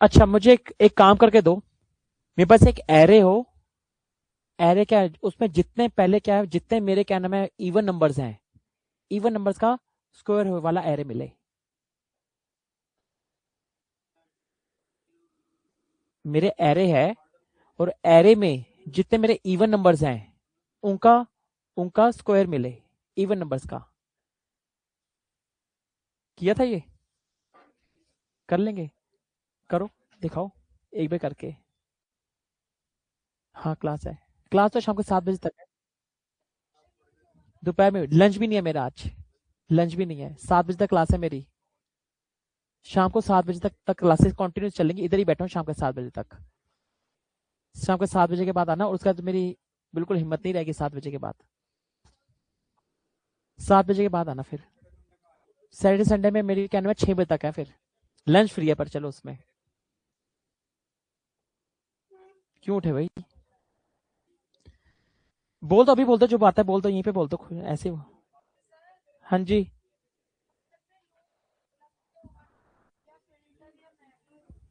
अच्छा, मुझे एक काम करके दो। मेरे पास एक एरे हो। एरे क्या है, उसमें जितने पहले क्या है, जितने मेरे क्या नाम है इवन नंबर्स हैं, इवन नंबर्स का स्क्वायर वाला एरे मिले। मेरे एरे है, और एरे में जितने मेरे इवन नंबर्स हैं उनका उनका स्क्वायर मिले, इवन नंबर्स का। किया था ये? कर लेंगे। करो, दिखाओ एक बार करके। हाँ, क्लास है। क्लास तो शाम को 7 बजे तक है। दोपहर में लंच भी नहीं है मेरा आज। लंच भी नहीं है, 7 बजे तक क्लास है मेरी। शाम को 7 बजे तक क्लासेस कंटिन्यू चलेंगी। इधर ही बैठा हूँ शाम के 7 बजे तक। शाम के 7 बजे के बाद आना, और उसका तो मेरी बिल्कुल हिम्मत नहीं रहेगी 7 बजे के बाद। 7 बजे के बाद आना फिर। सैटरडे संडे में मेरी क्या नाम है 6 बजे तक है फिर। लंच फ्री है, पर चलो उसमें। क्यों उठे भाई? बोल दो, अभी बोल दो, जो बात है बोल दो, यहीं पे बोल दो ऐसे हो। हाँ जी।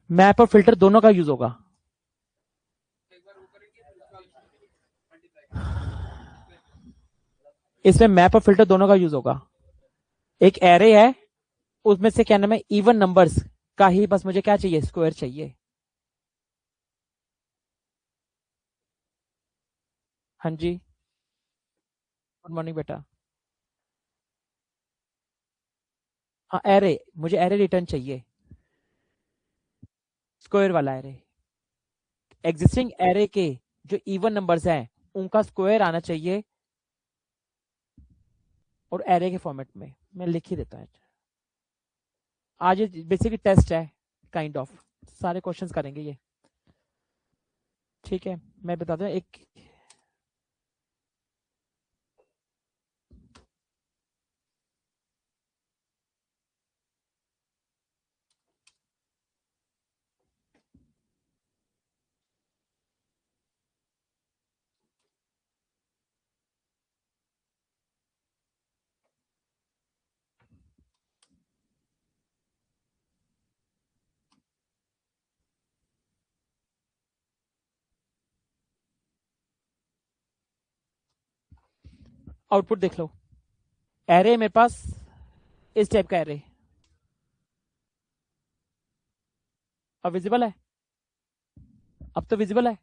मैप और फिल्टर दोनों का यूज होगा। इसमें मैप और फिल्टर दोनों का यूज होगा। एक एरे है, उसमें से क्या नाम है इवन नंबर्स का ही बस मुझे क्या चाहिए, स्क्वायर चाहिए। हाँ जी। गुड मॉर्निंग बेटा। हाँ, एरे, मुझे एरे रिटर्न चाहिए, स्क्वायर वाला एरे। एग्जिस्टिंग एरे के जो इवन नंबर्स हैं उनका स्क्वायर आना चाहिए, और एरे के फॉर्मेट में मैं लिख ही देता हूँ। आज ये बेसिकली टेस्ट है, काइंड ऑफ सारे क्वेश्चंस करेंगे ये। ठीक है, मैं बताता हूँ एक। आउटपुट देख लो। एरे मेरे पास इस टाइप का एरे। अब विजिबल है? अब तो विजिबल है।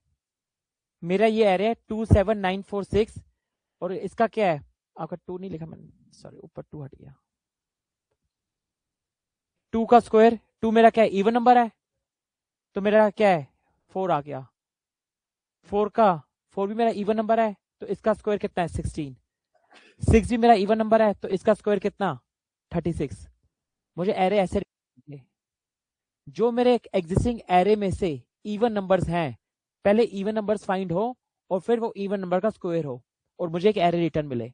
मेरा ये एरे है 27946, और इसका क्या है, आपका 2 नहीं लिखा मैंने, सॉरी, ऊपर 2 हट गया। 2 का स्क्वायर, 2 मेरा क्या है, इवन नंबर है, तो मेरा क्या है, 4 आ गया। 4 का 4 भी मेरा इवन नंबर है, तो इसका स्क्वायर कितना है, 16। 6 भी मेरा इवन नंबर है, तो इसका स्क्वायर कितना, 36। मुझे एरे ऐसे, जो मेरे एग्जिस्टिंग एरे में से इवन नंबर्स हैं, पहले इवन नंबर्स फाइंड हो, और फिर वो इवन नंबर का स्क्वायर हो, और मुझे एक एरे रिटर्न मिले।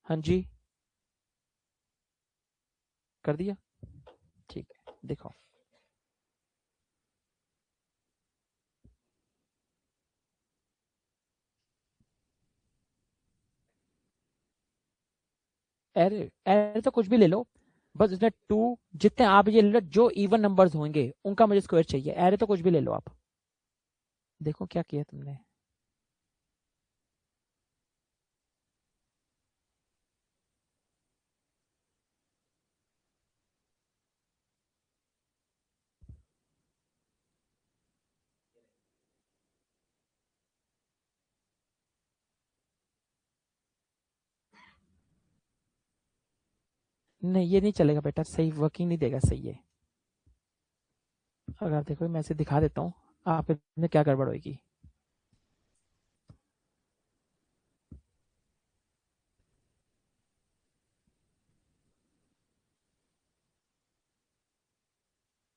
हाँ जी, कर दिया। ठीक है, देखो। एरे एरे तो कुछ भी ले लो, बस उसमें 2, जितने आप ये ले लो जो इवन नंबर्स होंगे उनका मुझे स्क्वायर चाहिए। एरे तो कुछ भी ले लो आप। देखो क्या किया तुमने। नहीं, ये नहीं चलेगा बेटा, सही वर्किंग नहीं देगा, सही है। अगर देखो, मैं इसे दिखा देता हूँ, आप इसमें क्या गड़बड़ होगी।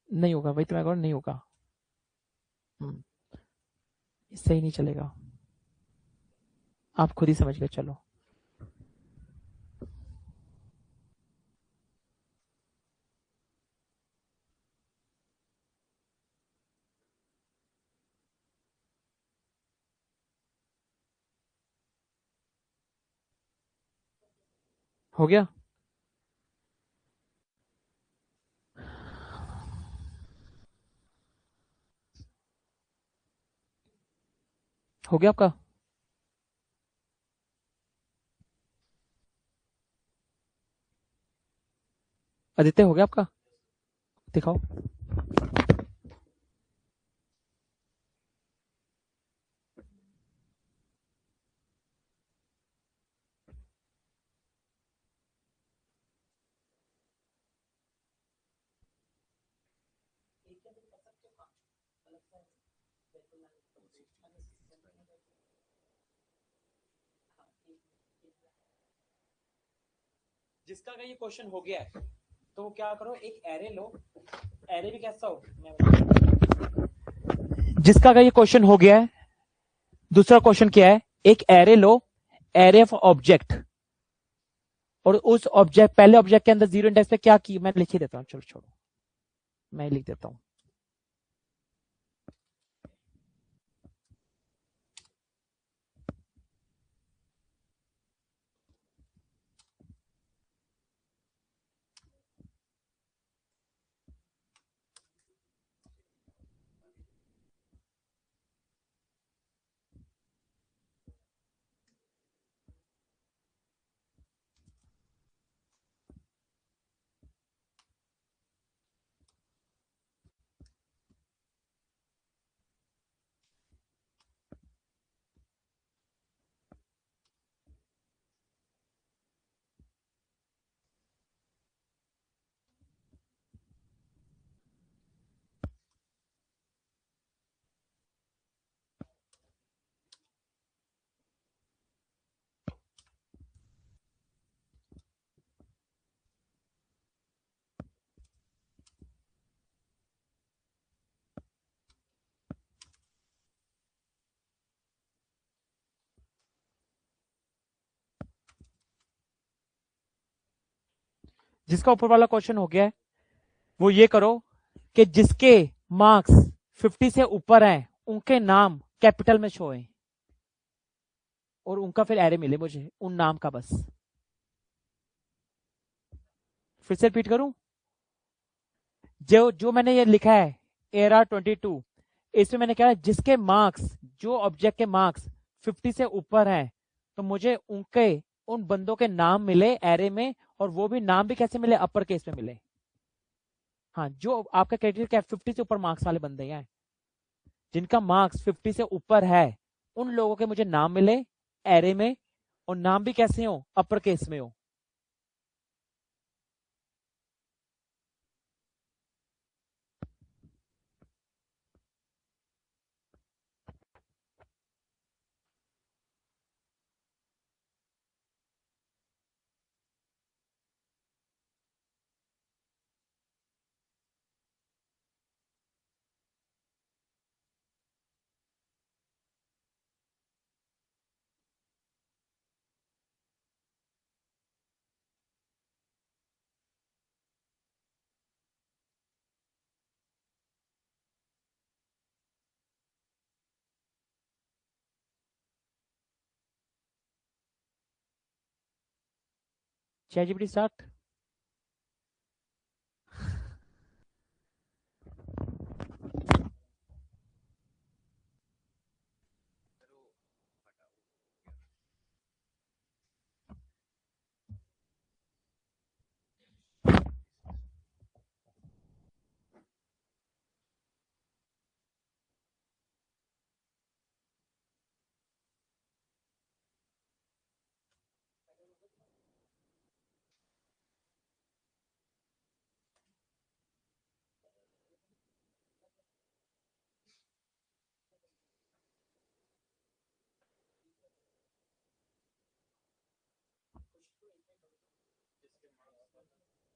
नहीं होगा भाई, तुम्हें नहीं होगा। हम्म, सही नहीं चलेगा। आप खुद ही समझ गए, चलो। हो गया? हो गया आपका? आदित्य हो गया आपका? दिखाओ। जिसका अगर ये क्वेश्चन हो गया है तो क्या करो, एक एरे लो। एरे भी कैसा हो, जिसका अगर ये क्वेश्चन हो गया है, दूसरा क्वेश्चन क्या है, एक array low, array of object, और उस ऑब्जेक्ट, पहले ऑब्जेक्ट के अंदर जीरो इंडेक्स पे क्या की, मैं लिख ही देता हूं, चलो छोड़ो, मैं लिख देता हूं। जिसका ऊपर वाला क्वेश्चन हो गया है वो ये करो कि जिसके मार्क्स 50 से ऊपर हैं उनके नाम कैपिटल में शो है, और उनका फिर एरे मिले मुझे उन नाम का बस। फिर से रिपीट करूं, जो जो मैंने ये लिखा है AR22, इसमें मैंने कहा जिसके मार्क्स, जो ऑब्जेक्ट के मार्क्स 50 से ऊपर हैं तो मुझे उनके, उन बंदों के नाम मिले एरे में, और वो भी नाम भी कैसे मिले, अपर केस में मिले। हाँ, जो आपका क्राइटेरिया क्या, 50 से ऊपर मार्क्स वाले बंदे हैं, जिनका मार्क्स 50 से ऊपर है, उन लोगों के मुझे नाम मिले एरे में, और नाम भी कैसे हो, अपर केस में हो। ChatGPT start.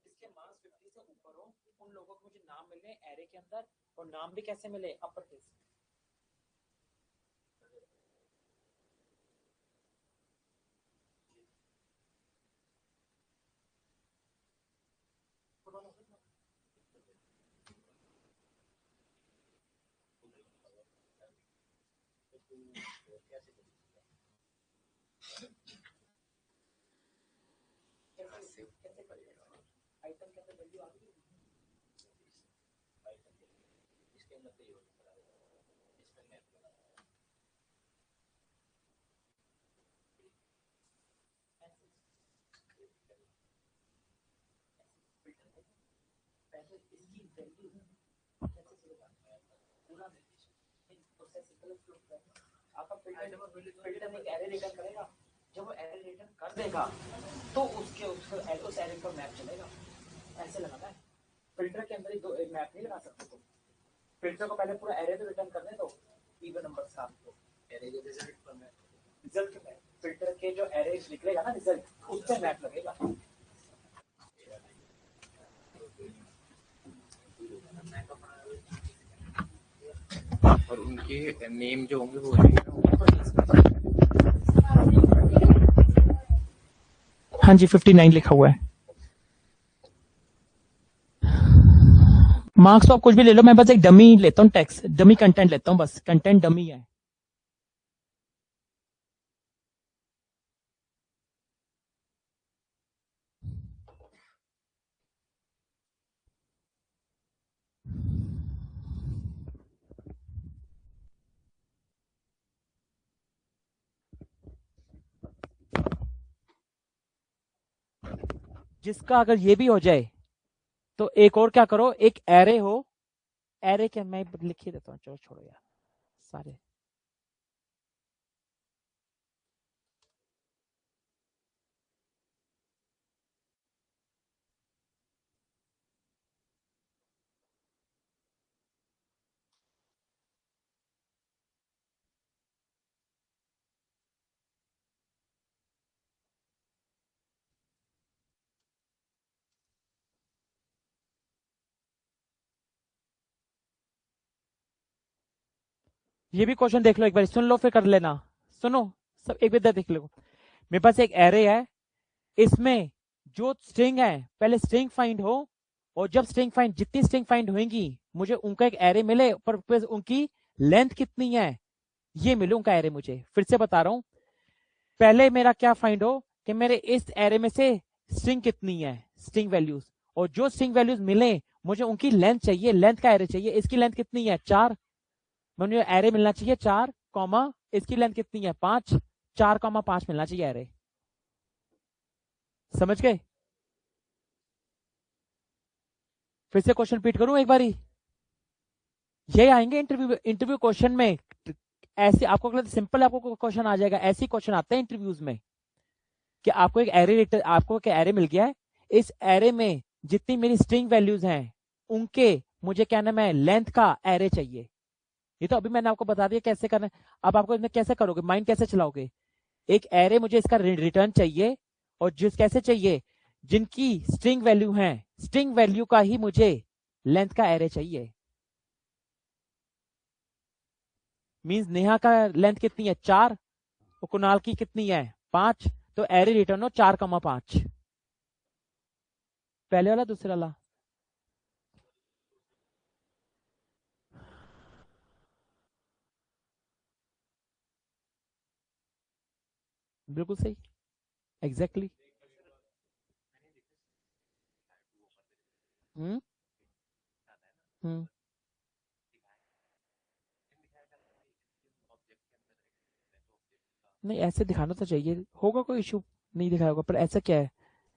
जिसके मार्क्स 50 से ऊपर हो उन लोगों को मुझे नाम मिले एरे के अंदर, और नाम भी कैसे मिले, अपर केस। आपका फिल्टर एक एरे रिटर्न करेगा, जब वो एरे रिटर्न कर देगा तो उसके उस एरे पर मैप चलेगा। ऐसे लगाना है। फिल्टर के अंदर दो मैप नहीं लगा सकते तुम। फिल्टर को पहले पूरा एरे तो रिटर्न करने दो, इवन नंबर के साथ तो एरे के रिजल्ट पर मैप, रिजल्ट के फिल्टर के जो एरे निकलेगा ना रिजल्ट, उस पे मैप लगेगा। और उनके नेम जो होंगे वो हाँ जी 59 लिखा हुआ है। मार्क्स तो आप कुछ भी ले लो, मैं बस एक डमी लेता हूँ, टेक्स्ट डमी कंटेंट लेता हूँ, बस कंटेंट डमी है। जिसका अगर ये भी हो जाए तो एक और क्या करो, एक एरे हो, एरे क्या मैं लिख ही देता हूँ, चलो छोड़ो यार सारे। ये भी क्वेश्चन देख लो एक बार, सुन लो फिर कर लेना। सुनो सब एक बार देख लो। मेरे पास एक एरे है, इसमें जो स्ट्रिंग है पहले स्ट्रिंग फाइंड हो, और जब स्ट्रिंग फाइंड जितनी स्ट्रिंग फाइंड होंगी मुझे उनका एक एरे मिले, पर उनकी लेंथ कितनी है ये मिले उनका एरे मुझे। फिर से बता रहा हूं, पहले मेरा क्या फाइंड हो कि मेरे इस एरे में से स्ट्रिंग कितनी है, स्ट्रिंग वैल्यूज, और जो स्ट्रिंग वैल्यूज मिले मुझे उनकी लेंथ चाहिए, लेंथ का एरे चाहिए। इसकी लेंथ कितनी है 4, मुझे एरे मिलना चाहिए 4 कॉमा, इसकी लेंथ कितनी है 5, 4,5 मिलना चाहिए एरे। समझ गए? फिर से क्वेश्चन रिपीट करूं एक बारी, ये आएंगे इंटरव्यू क्वेश्चन में। ऐसे आपको सिंपल आपको क्वेश्चन आ जाएगा, ऐसे क्वेश्चन आते हैं इंटरव्यूज में कि आपको एक एरे मिल गया है, इस एरे में जितनी मेरी स्ट्रिंग वैल्यूज हैं उनके मुझे क्या नाम है लेंथ का एरे चाहिए। ये तो अभी मैंने आपको बता दिया कैसे करना है। अब आपको इसमें कैसे करोगे, माइंड कैसे चलाओगे, एक एरे मुझे इसका रिटर्न चाहिए, और जिस कैसे चाहिए, जिनकी स्ट्रिंग वैल्यू है, स्ट्रिंग वैल्यू का ही मुझे लेंथ का एरे चाहिए। मींस नेहा का लेंथ कितनी है 4, और कुणाल की कितनी है 5, तो एरे रिटर्न हो 4,5। पहले वाला दूसरा वाला बिल्कुल सही, एग्जैक्टली exactly. हम्म हम्म नहीं ऐसे दिखाना तो चाहिए, होगा कोई इशू, नहीं दिखाया होगा, पर ऐसा क्या है,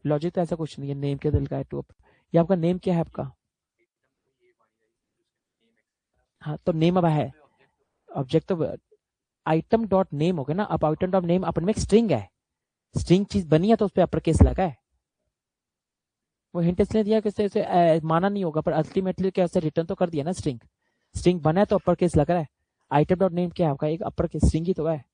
लॉजिक तो ऐसा कुछ नहीं है, नेम के दिल का है टू। ये आपका नेम क्या है आपका? हाँ तो नेम अब है, ऑब्जेक्ट तो आइटम डॉट नेम हो गया ना। अब आइटम डॉट नेम अपन में एक स्ट्रिंग है, स्ट्रिंग चीज बनी है तो उस पर अपर केस लगा है। वो हिंट इसलिए दिया कि उसे माना नहीं होगा, पर अल्टीमेटली क्या उसे रिटर्न तो कर दिया ना स्ट्रिंग, स्ट्रिंग बना है तो अपर केस लग रहा है। आइटम डॉट नेम क्या है आपका, एक अपर केस स्ट्रिंग ही तो है।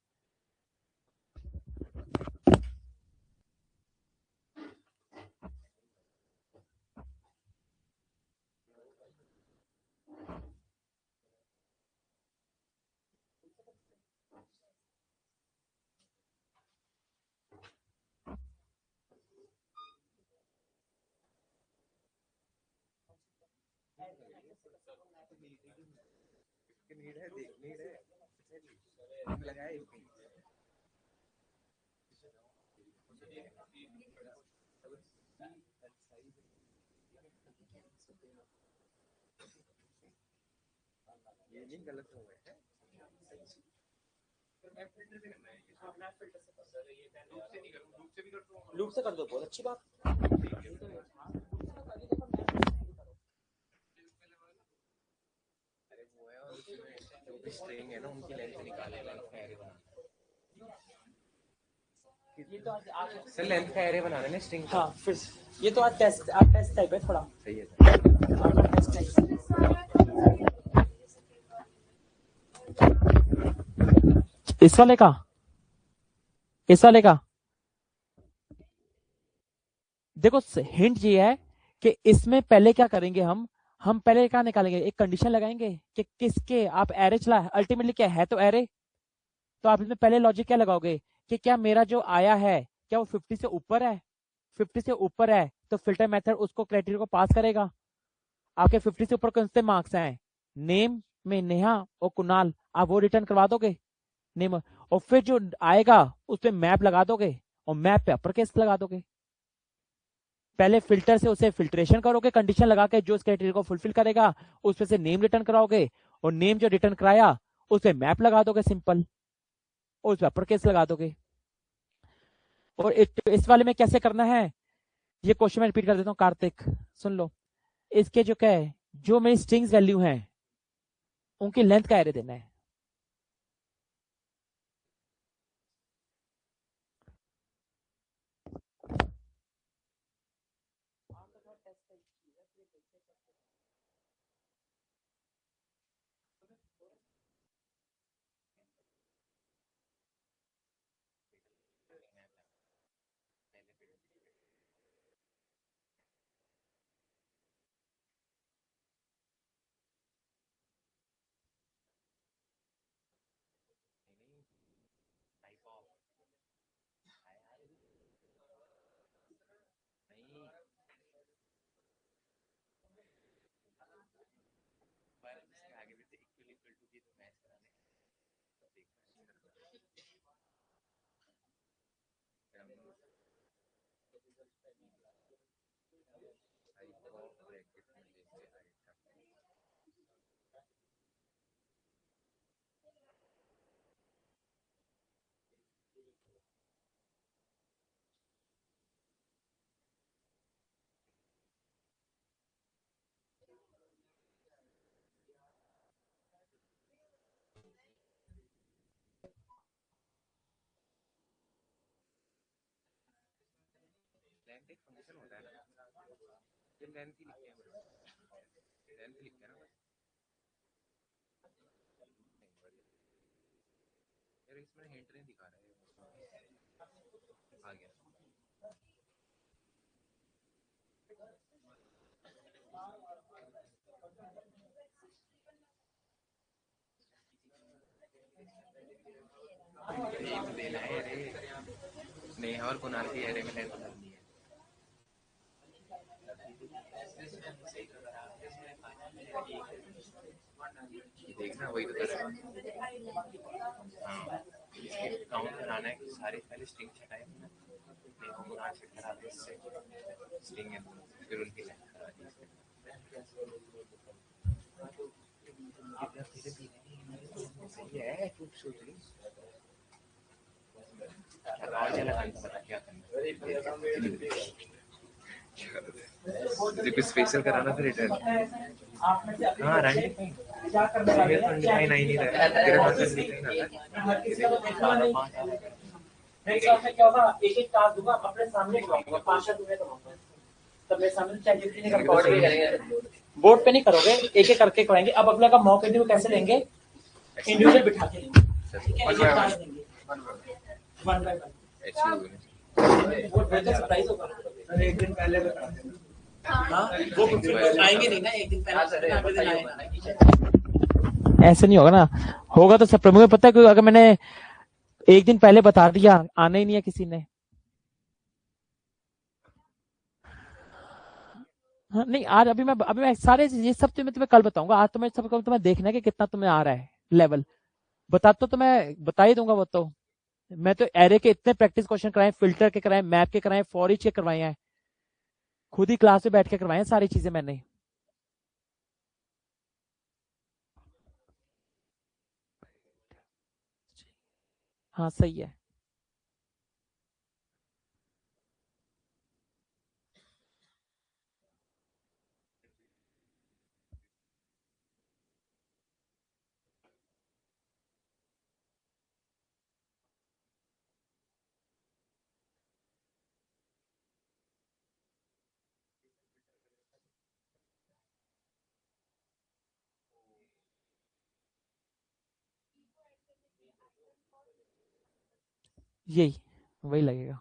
ये नहीं गलत हो गए हैं। लूप से कर दो, बहुत अच्छी बात। अरे वो है, और उसमें जो भी स्ट्रिंग है ना उनकी लेंथ निकाले, लेंथ का एरे बना। ये तो आज सर लेंथ का एरे बना देना स्ट्रिंग का। हाँ, फिर ये तो आज टेस्ट टाइप है थोड़ा। सही है सर। आपका टेस्ट टाइप है। इस वाले का देखो, हिंट ये है कि इसमें पहले क्या करेंगे, हम पहले क्या निकालेंगे, एक कंडीशन लगाएंगे कि किसके आप एरे चला, अल्टीमेटली क्या है तो एरे। तो आप इसमें पहले लॉजिक क्या लगाओगे कि क्या मेरा जो आया है क्या वो 50 से ऊपर है, 50 से ऊपर है तो फिल्टर मेथड उसको क्राइटेरिया को पास करेगा। आपके 50 से ऊपर कौन से मार्क्स हैं, नेम में नेहा और कुणाल, आप वो रिटर्न करवा दोगे नेम, और फिर जो आएगा उस पर मैप लगा दोगे और मैप पे अपर केस लगा दोगे। पहले फिल्टर से उसे फिल्ट्रेशन करोगे कंडीशन लगा के, जो उस क्राइटेरिया को फुलफिल करेगा उस पे से नेम रिटर्न कराओगे, और नेम जो रिटर्न कराया उस पे मैप लगा दोगे सिंपल, और उस पे अपर केस लगा दोगे। और इस वाले में कैसे करना है, ये क्वेश्चन मैं रिपीट कर देता हूँ कार्तिक, सुन लो। इसके जो क्या है, जो मेरी स्ट्रिंग्स वैल्यू है उनकी लेंथ का एरे देना है। टाइप ऑफ नहीं, पर इसके आगे भी इक्वल इक्वल टू की मैच कराने, तब देखना है। टाइप ऑफ ब्रैकेट में लेके आइटम। लेंथ एक फंक्शन होता है ना, ये लेंथ ही लिखते हैं बस, लेंथ लिखते हैं ना बस। यार इसमें हिंट नहीं दिखा रहा है, आ गया। नेम देना है एरे, नेहा और कुणाल की एरे में लेंथ डालनी है। देखना वही तो कर रहा है। हाँ, इसके काउंट कराना है कि सारे पहले स्ट्रिंग हटाए ना, नेहा कुणाल से करा दे, इससे स्ट्रिंग है फिर उनकी लेंथ करा दी। सही है, खूब सूत्री और चला बता क्या करना, कुछ स्पेशल कराना था रिटर्न। हाँ राइट, मेरे तो डिजाइन आई नहीं रहा है, तेरे पास डिजाइन आता है। नेक्स्ट क्लास में क्या होगा, एक टास्क दूंगा, अपने सामने कराऊंगा, 5 दूंगा तो तब मेरे सामने चैट जीपीटी ने रिकॉर्ड भी करेंगे, बोर्ड पे नहीं करोगे, एक एक करके कराएंगे। अब अगला का मॉक इंटरव्यू कैसे लेंगे, इंडिविजुअल बिठा के लेंगे, ठीक है, एक टास्क देंगे 1 बाय 1, वो बेहतर सरप्राइज होगा। सर एक दिन पहले बता देना। हाँ, वो आएंगे नहीं ना, एक दिन पहले ऐसे नहीं होगा ना, होगा तो सब प्रमुख पता है, क्योंकि अगर मैंने एक दिन पहले बता दिया, आना ही नहीं है किसी ने। हाँ, नहीं आज अभी मैं सारे ये सब मैं तुम्हें कल बताऊंगा, आज तो मैं सब तुम्हें देखना है कि कितना तुम्हें आ रहा है लेवल, तो मैं बता ही दूंगा वो तो। मैं तो एरे के इतने प्रैक्टिस क्वेश्चन कराए, फिल्टर के कराए, मैप के कराए, फॉर ईच के करवाए हैं, खुद ही क्लास में बैठ के करवाए हैं सारी चीजें मैंने। हाँ सही है। यही वही लगेगा।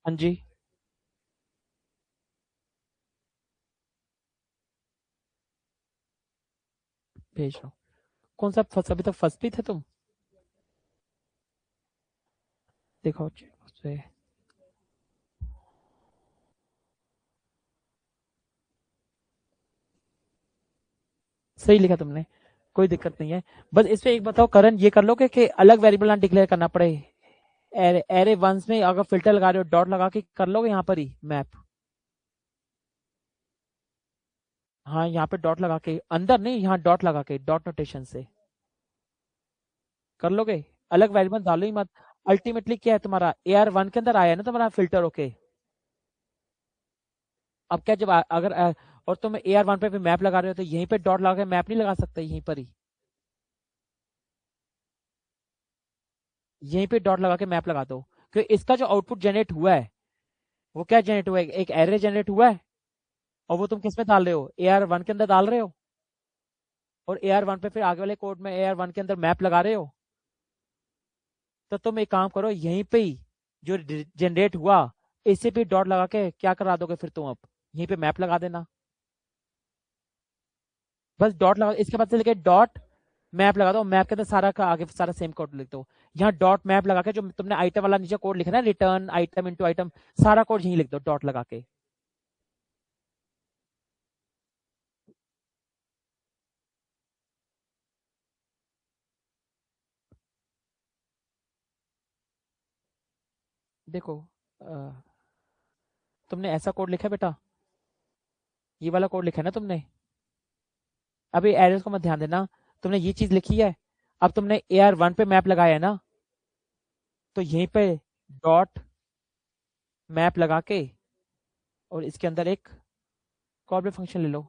हाँ जी, भेज रहा हूँ। कौन सा फर्स्ट, अभी तक फर्स्ट भी थे तुम? देखो उससे सही लिखा तुमने, कोई दिक्कत नहीं है। बस इस पे एक बताओ करण, ये कर लोगे कि अलग वेरिएबल ना डिक्लेयर करना पड़े? एरे एरे वंस में अगर फिल्टर लगा रहे हो डॉट लगा के कर लोगे यहाँ पर ही मैप? हाँ यहाँ पे डॉट लगा के, अंदर नहीं, यहाँ डॉट लगा के डॉट नोटेशन से कर लोगे? अलग वेरिएबल डालो ही मत। अल्टीमेटली क्या है तुम्हारा, AR1 के अंदर आया है ना तुम्हारा फिल्टर, ओके। अब क्या जब अगर और तुम AR1 पे भी मैप लगा रहे हो तो यहीं पे डॉट लगा के मैप नहीं लगा सकते यहीं पर ही? यहीं पे डॉट लगा के मैप लगा दो, क्योंकि इसका जो आउटपुट जनरेट हुआ है वो क्या जनरेट हुआ है, एक एरे जनरेट हुआ है। और वो तुम किस में डाल रहे हो, AR1 के अंदर डाल रहे हो। और AR1 पे फिर आगे वाले कोड में AR1 के अंदर मैप लगा रहे हो। तो तुम एक काम करो, यहीं पे ही जो जनरेट हुआ इसे भी डॉट लगा के क्या करा दोगे फिर तुम, अब यहीं पे मैप लगा देना। बस डॉट लगा, इसके बाद से लेके डॉट मैप लगा दो, मैप के अंदर सारा का आगे सारा सेम कोड लिख दो। यहाँ डॉट मैप लगा के जो तुमने आइटम वाला नीचे कोड लिखा ना, रिटर्न आइटम इनटू आइटम, सारा कोड यहीं लिख दो डॉट लगा के। देखो तुमने ऐसा कोड लिखा है बेटा, ये वाला कोड लिखा है ना तुमने, अभी एरर्स को मत ध्यान देना। तुमने ये चीज लिखी है, अब तुमने AR1 पे मैप लगाया है ना, तो यहीं पे डॉट मैप लगा के और इसके अंदर एक कॉल फंक्शन ले लो।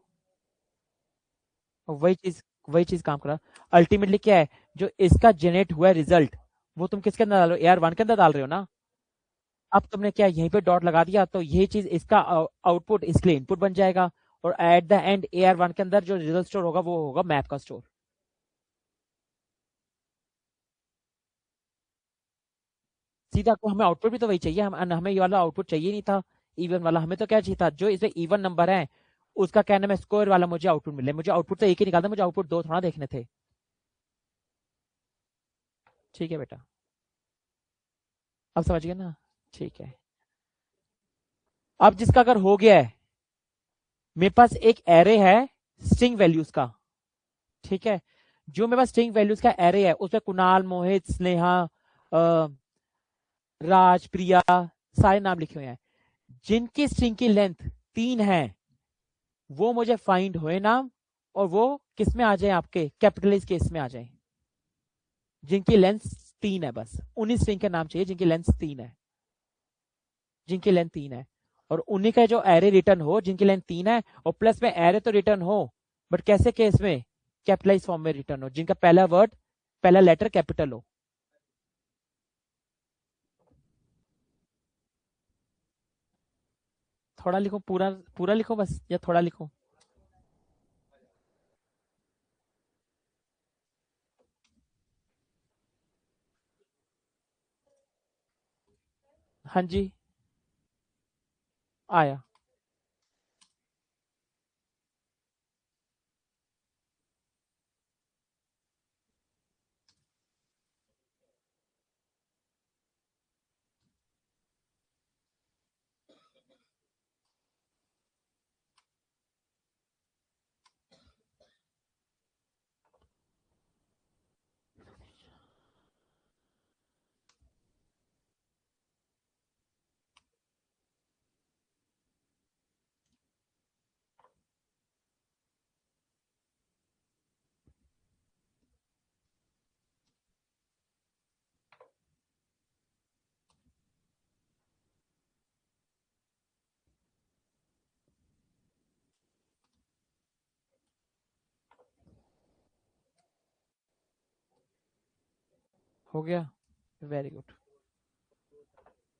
और वही चीज काम करा। अल्टीमेटली क्या है, जो इसका जनरेट हुआ है रिजल्ट, वो तुम किसके अंदर डाल रहे हो, AR1 के अंदर डाल रहे हो ना। अब तुमने क्या यहीं पे डॉट लगा दिया, तो यही चीज इसका आउटपुट इसके लिए इनपुट बन जाएगा। और एट द एंड AR1 के अंदर जो रिजल्ट स्टोर होगा वो होगा मैप का स्टोर। सीधा को हमें आउटपुट भी तो वही चाहिए, हमें ये वाला आउटपुट चाहिए नहीं था इवन वाला, हमें तो क्या चाहिए था, जो इसमें इवन नंबर है उसका क्या नाम है, स्क्वायर वाला मुझे आउटपुट मिले। मुझे आउटपुट तो एक ही निकालना, मुझे आउटपुट दो थोड़ा देखने थे। ठीक है बेटा, अब समझ गए ना? ठीक है। अब जिसका अगर हो गया है, मेरे पास एक एरे है स्ट्रिंग वैल्यूज का, ठीक है। जो मेरे पास स्ट्रिंग वैल्यूज का एरे है उसमें कुणाल, मोहित, स्नेहा, राज, प्रिया, सारे नाम लिखे हुए हैं। जिनकी स्ट्रिंग की लेंथ 3 है वो मुझे फाइंड हुए नाम, और वो किस में आ जाए, आपके कैपिटलाइज केस में आ जाए। जिनकी लेंथ 3 है, बस उन्हीं स्ट्रिंग के नाम चाहिए जिनकी लेंथ 3 है। जिनकी लेंथ 3 है और उन्हीं का जो एरे रिटर्न हो जिनकी लेंथ 3 है, और प्लस में एरे तो रिटर्न हो बट कैसे केस में, कैपिटलाइज फॉर्म में रिटर्न हो, जिनका पहला वर्ड पहला लेटर कैपिटल हो। थोड़ा लिखो, पूरा पूरा लिखो बस, या थोड़ा लिखो? हाँ जी, आया। हो गया, वेरी गुड।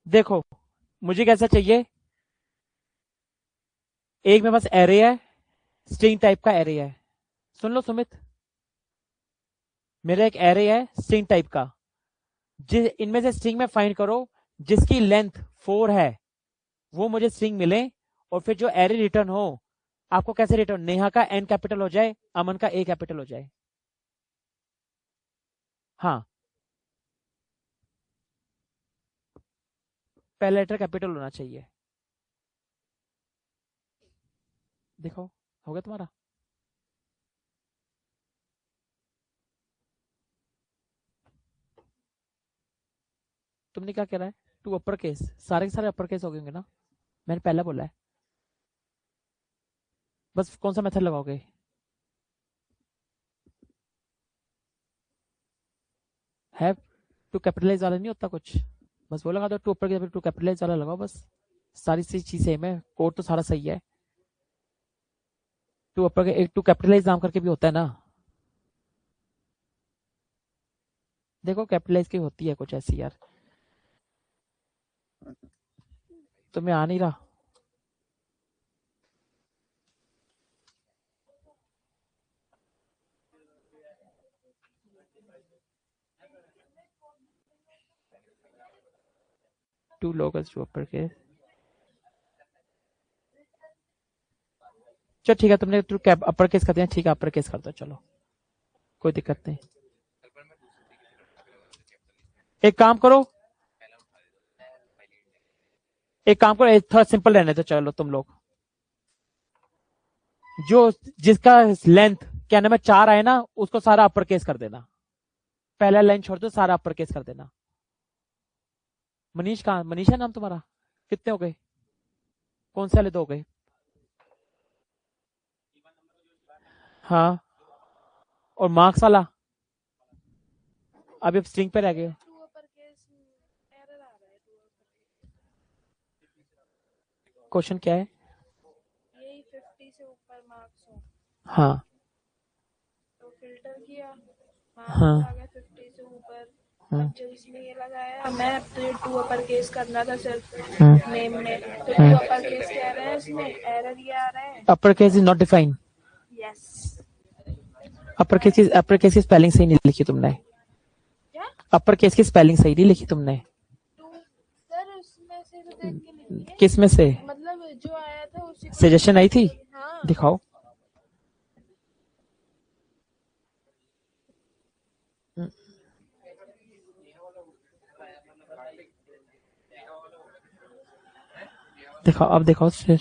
देखो मुझे कैसा चाहिए, एक मेरे पास एरे है, स्ट्रिंग टाइप का एरे है। सुन लो सुमित, मेरा एक एरे है स्ट्रिंग टाइप का, इनमें से स्ट्रिंग में फाइंड करो जिसकी लेंथ 4 है, वो मुझे स्ट्रिंग मिले, और फिर जो एरे रिटर्न हो, आपको कैसे रिटर्न, नेहा का एन कैपिटल हो जाए, अमन का ए कैपिटल हो जाए। हाँ, पहला लेटर कैपिटल होना चाहिए। देखो हो गया तुम्हारा। तुमने क्या कह रहा है, टू अपर केस, सारे के सारे अपर केस हो गए होंगे ना, मैंने पहले बोला है। बस कौन सा मेथड लगाओगे, है टू कैपिटलाइज वाला नहीं होता कुछ, बस वो लगा दो, to upper case to capitalise वाला लगाओ, बस सारी सी चीज सेम है, कोड तो सारा सही है। टू अपर के एक टू कैपिटलाइज नाम करके भी होता है ना, देखो कैपिटलाइज की होती है कुछ ऐसी यार, तुम्हें आ नहीं रहा। To locals to upper case, चलो ठीक है, तुमने टू कैप अपर केस कर दिया, ठीक है अपर केस कर दो, चलो कोई दिक्कत नहीं। एक काम करो, एक काम करो, थोड़ा सिंपल रहने दो, चलो तुम लोग, जो जिसका लेंथ क्या नाम है 4 आए ना, उसको सारा अपर केस कर देना, पहला लाइन छोड़ दो, सारा अपर केस कर देना। मनीष कहाँ, मनीष है नाम तुम्हारा, कितने हो गए, कौन से वाले दो हो गए। हाँ, और मार्क्स वाला अभी स्ट्रिंग पे रह गए। क्वेश्चन क्या है, यही 50 से ऊपर मार्क्स हो, हाँ तो फिल्टर किया, हाँ मार्क्स आ गए 50 से ऊपर। अब जब इसमें ये लगाया मैं, तो ये टू अपर केस करना था सिर्फ नेम में, तो टू अपर केस कह रहे हैं, इसमें एरर ये आ रहा है। अपर case is not defined, yes, upper case की स्पेलिंग सही नहीं लिखी तुमने, क्या अपर केस की स्पेलिंग सही नहीं लिखी तुमने। टू सर उसमें से तो देख के लिखिए, किस में से मतलब जो आया था उसी को सजेशन आई थी, हाँ दिखाओ। दिखाओ, अब दिखाओ फिर।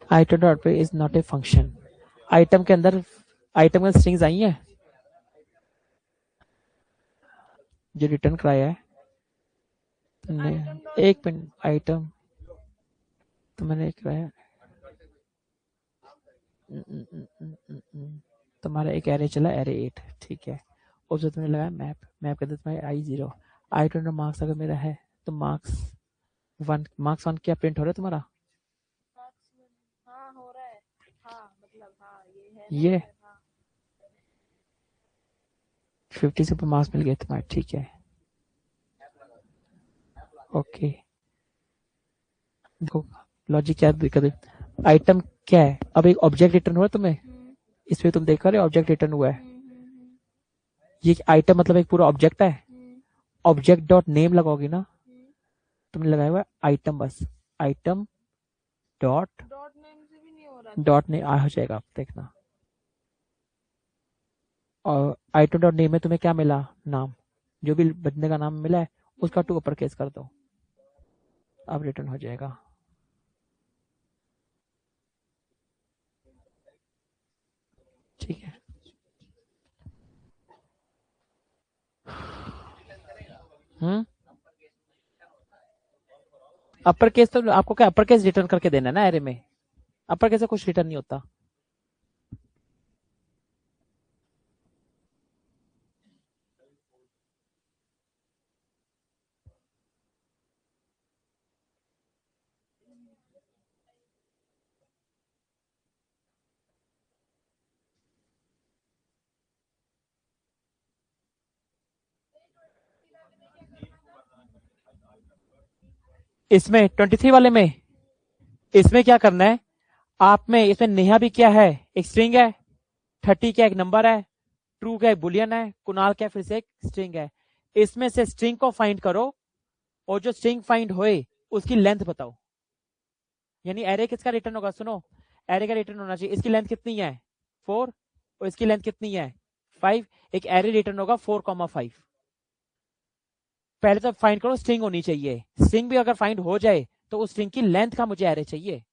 आइटम डॉट पे is not a function, item के अंदर, आइटम में स्ट्रिंग्स आई हैं जो रिटर्न कराया है तुमने, एक मिनट, आइटम तो मैंने कराया, तुम्हारा एक एरे चला, एरे 8, ठीक है, उसमें तुमने लगाया मैप, मैप के अंदर तुम्हारे i0, i20 मार्क्स अगर मेरा है, तो मार्क्स वन क्या प्रिंट हो रहा है तुम्हारा, हाँ हो रहा है, हाँ मतलब हाँ ये है ये हाँ। 50 से ऊपर मार्क्स मिल गए तुम्हारे, ठीक है, ओके। देखो लॉजिक क्या दिक्कत है, आइटम क्या है, अब एक ऑब्जेक्ट रिटर्न हुआ तुम्हें, इसमें तुम देख रहे हो ऑब्जेक्ट रिटर्न हुआ है, ये आइटम मतलब एक पूरा ऑब्जेक्ट है, ऑब्जेक्ट डॉट नेम लगाओगे ना, तुमने लगाया हुआ आइटम, बस आइटम डॉट डॉट नेम से भी नहीं हो रहा, डॉट नेम आ जाएगा, आप देखना, और आइटम डॉट नेम में तुम्हें क्या मिला, नाम, जो भी बंदे का नाम मिला है उसका टू अपर केस कर दो, अब रिटर्न हो जाएगा। ठीक है, अपर केस तो आपको क्या अपर केस रिटर्न करके देना है ना एरे में, अपर केस से कुछ रिटर्न नहीं होता। इसमें 23 वाले में इसमें क्या करना है, आप में इसमें नेहा भी क्या है, एक स्ट्रिंग है, 30 क्या एक नंबर है, ट्रू क्या एक बुलियन है, कुणाल क्या फिर से एक स्ट्रिंग है। इसमें से स्ट्रिंग को फाइंड करो और जो स्ट्रिंग फाइंड होए उसकी लेंथ बताओ। यानी एरे किसका रिटर्न होगा, सुनो, एरे का रिटर्न होना चाहिए, इसकी लेंथ कितनी है 4 और इसकी लेंथ कितनी है 5, एक एरे रिटर्न होगा 4,5। पहले तो फाइंड करो स्ट्रिंग होनी चाहिए, स्ट्रिंग भी अगर फाइंड हो जाए तो उस स्ट्रिंग की लेंथ का मुझे एरे चाहिए।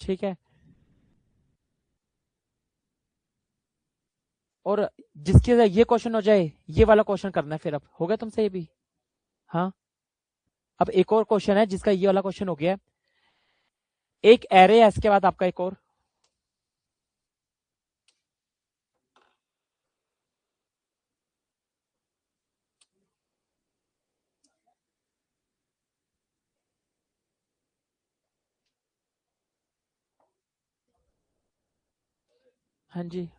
ठीक है, और जिसके ये क्वेश्चन हो जाए ये वाला क्वेश्चन करना है, फिर अब हो गया तुमसे ये भी। हाँ, अब एक और क्वेश्चन है जिसका ये वाला क्वेश्चन हो गया, एक एरे है इसके बाद आपका एक और। हाँ जी,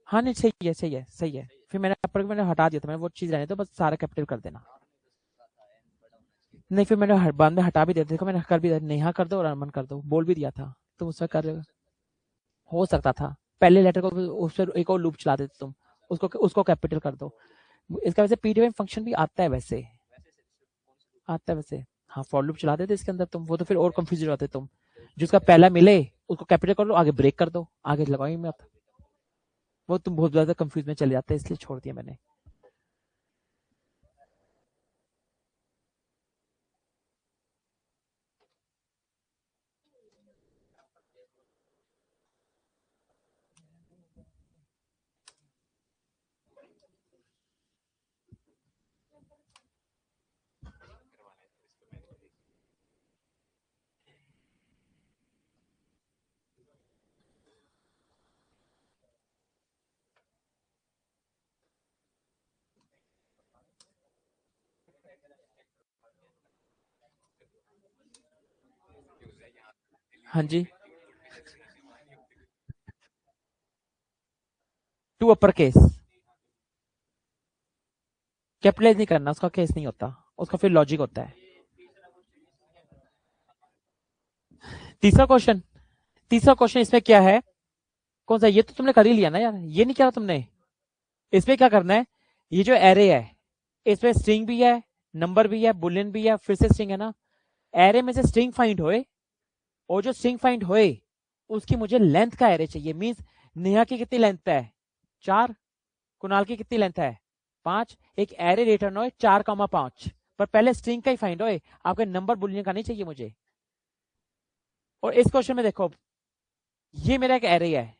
हाँ नहीं सही है सही है सही है, फिर मैंने हटा दिया था, मैंने वो चीज रहने तो बस सारा कैपिटल कर देना। नहीं फिर मैंने बाद में हटा भी दिया, देखो मैंने कर भी दिया, नेहा कर दो और अमन कर दो, बोल भी दिया था तुम उसमें कर रहे हो सकता था। पहले लेटर को उस पर एक और लूप चला देते तुम, उसको उसको कैपिटल कर दो। इसका वैसे पीडीएफ फंक्शन भी आता है, वैसे आता है वैसे। हाँ फॉर लूप चला देते इसके अंदर तुम, वो तो फिर और कंफ्यूज हो जाते तुम। जिसका पहला मिले उसको कैपिटल कर लो, आगे ब्रेक कर दो, आगे लगाओ ही मत, वो तुम बहुत ज्यादा कंफ्यूज में चले जाते हैं, इसलिए छोड़ दिया मैंने। हाँ जी, टू अपर केस कैपिटलाइज नहीं करना, उसका केस नहीं होता, उसका फिर लॉजिक होता है। तीसरा क्वेश्चन, तीसरा क्वेश्चन इसमें क्या है, कौन सा, ये तो तुमने कर ही लिया ना यार, ये नहीं किया तुमने। इसमें क्या करना है, ये जो एरे है इसमें स्ट्रिंग भी है, नंबर भी है, बुलियन भी है, फिर से स्ट्रिंग है ना। एरे में से स्ट्रिंग फाइंड होए और जो स्ट्रिंग फाइंड होए उसकी मुझे लेंथ का एरे चाहिए। मींस नेहा की कितनी लेंथ है 4, कुणाल की कितनी लेंथ है 5, एक एरे रिटर्न होए 4,5, पर पहले स्ट्रिंग का ही फाइंड होए, आपके नंबर बुलियन का नहीं चाहिए मुझे। और इस क्वेश्चन में देखो, ये मेरा एक एरे है,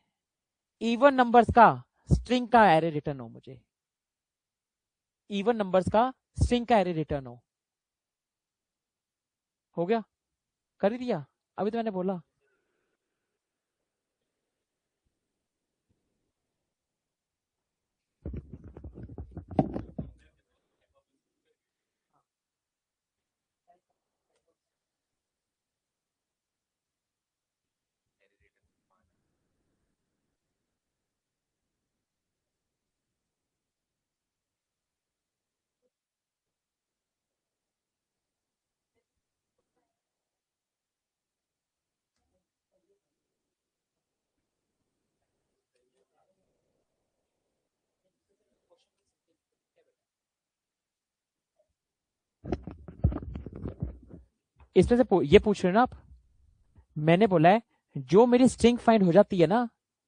इवन नंबर्स का स्ट्रिंग का एरे रिटर्न हो मुझे, इवन नंबर्स का स्ट्रिंग का एरे रिटर्न हो गया, कर ही दिया, अभी तो मैंने बोला। इसमें से ये पूछ रहे हो ना आप, मैंने बोला है जो मेरी स्ट्रिंग फाइंड हो जाती है ना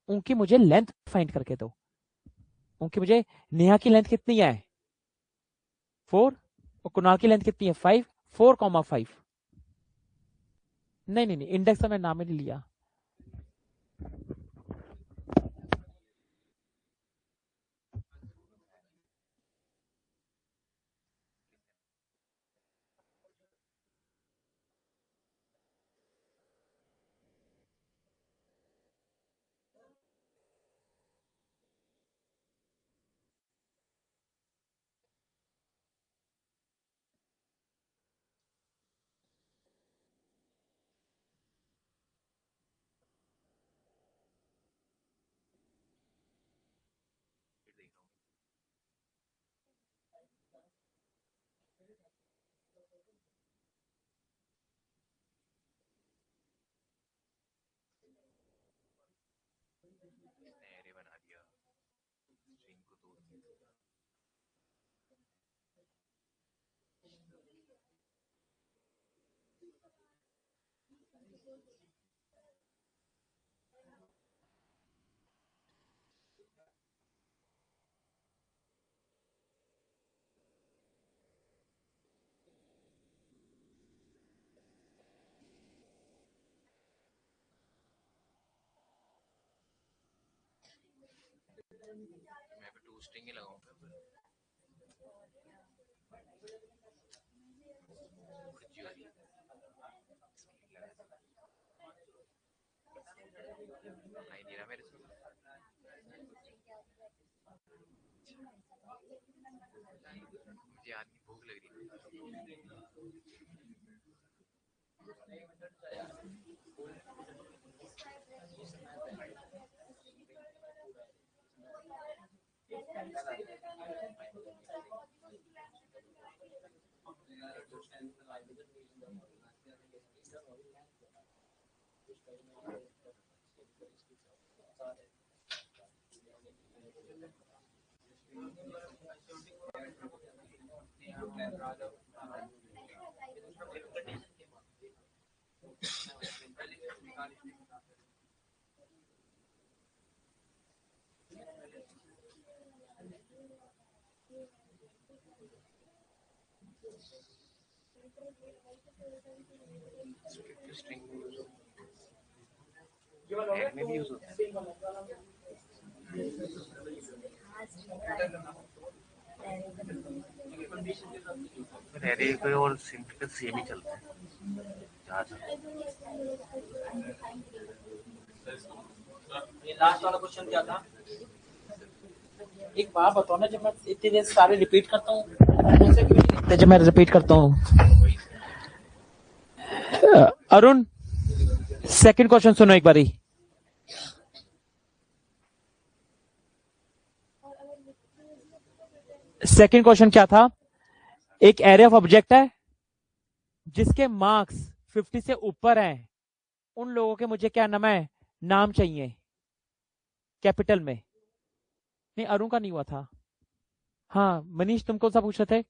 उनकी मुझे लेंथ फाइंड करके दो, उनकी मुझे, नेहा की लेंथ कितनी है 4 और कुणाल की लेंथ कितनी है 5, 4,5। नहीं नहीं नहीं, इंडेक्स का मैं नाम ही नहीं लिया। मैं भी 2 स्ट्रिंग ही लगाऊंगा आई नहीं रहा मेरे से मुझे याद नहीं भूख लग रही स्ट्रिंग हेड में भी यूज होता है एरे कोई और सिंपल सेम ही चलता है ये लास्ट वाला क्वेश्चन क्या था? एक बात बताओ ना, जब मैं इतनी देर सारे रिपीट करता हूँ, मुझसे क्यों नहीं लिखते जब मैं रिपीट करता हूँ? अरुण, सेकंड क्वेश्चन सुनो एक बारी। सेकंड क्वेश्चन क्या था? एक एरे ऑफ ऑब्जेक्ट है जिसके मार्क्स 50 से ऊपर हैं, उन लोगों के मुझे क्या नाम चाहिए कैपिटल में। नहीं, अरुण का नहीं हुआ था। हाँ मनीष, तुम कौन सा पूछ रहे थे?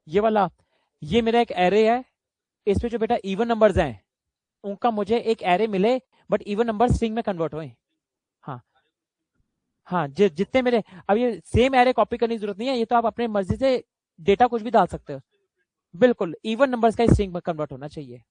ये वाला। ये मेरा एक एरे है, इसमें जो बेटा इवन नंबर्स हैं उनका मुझे एक एरे मिले, बट इवन नंबर स्ट्रिंग में कन्वर्ट हुए। हाँ हाँ, जितने मेरे, अब ये सेम एरे कॉपी करने की जरूरत नहीं है, ये तो आप अपने मर्जी से डेटा कुछ भी डाल सकते हो। बिल्कुल इवन नंबर्स का स्ट्रिंग में कन्वर्ट होना चाहिए।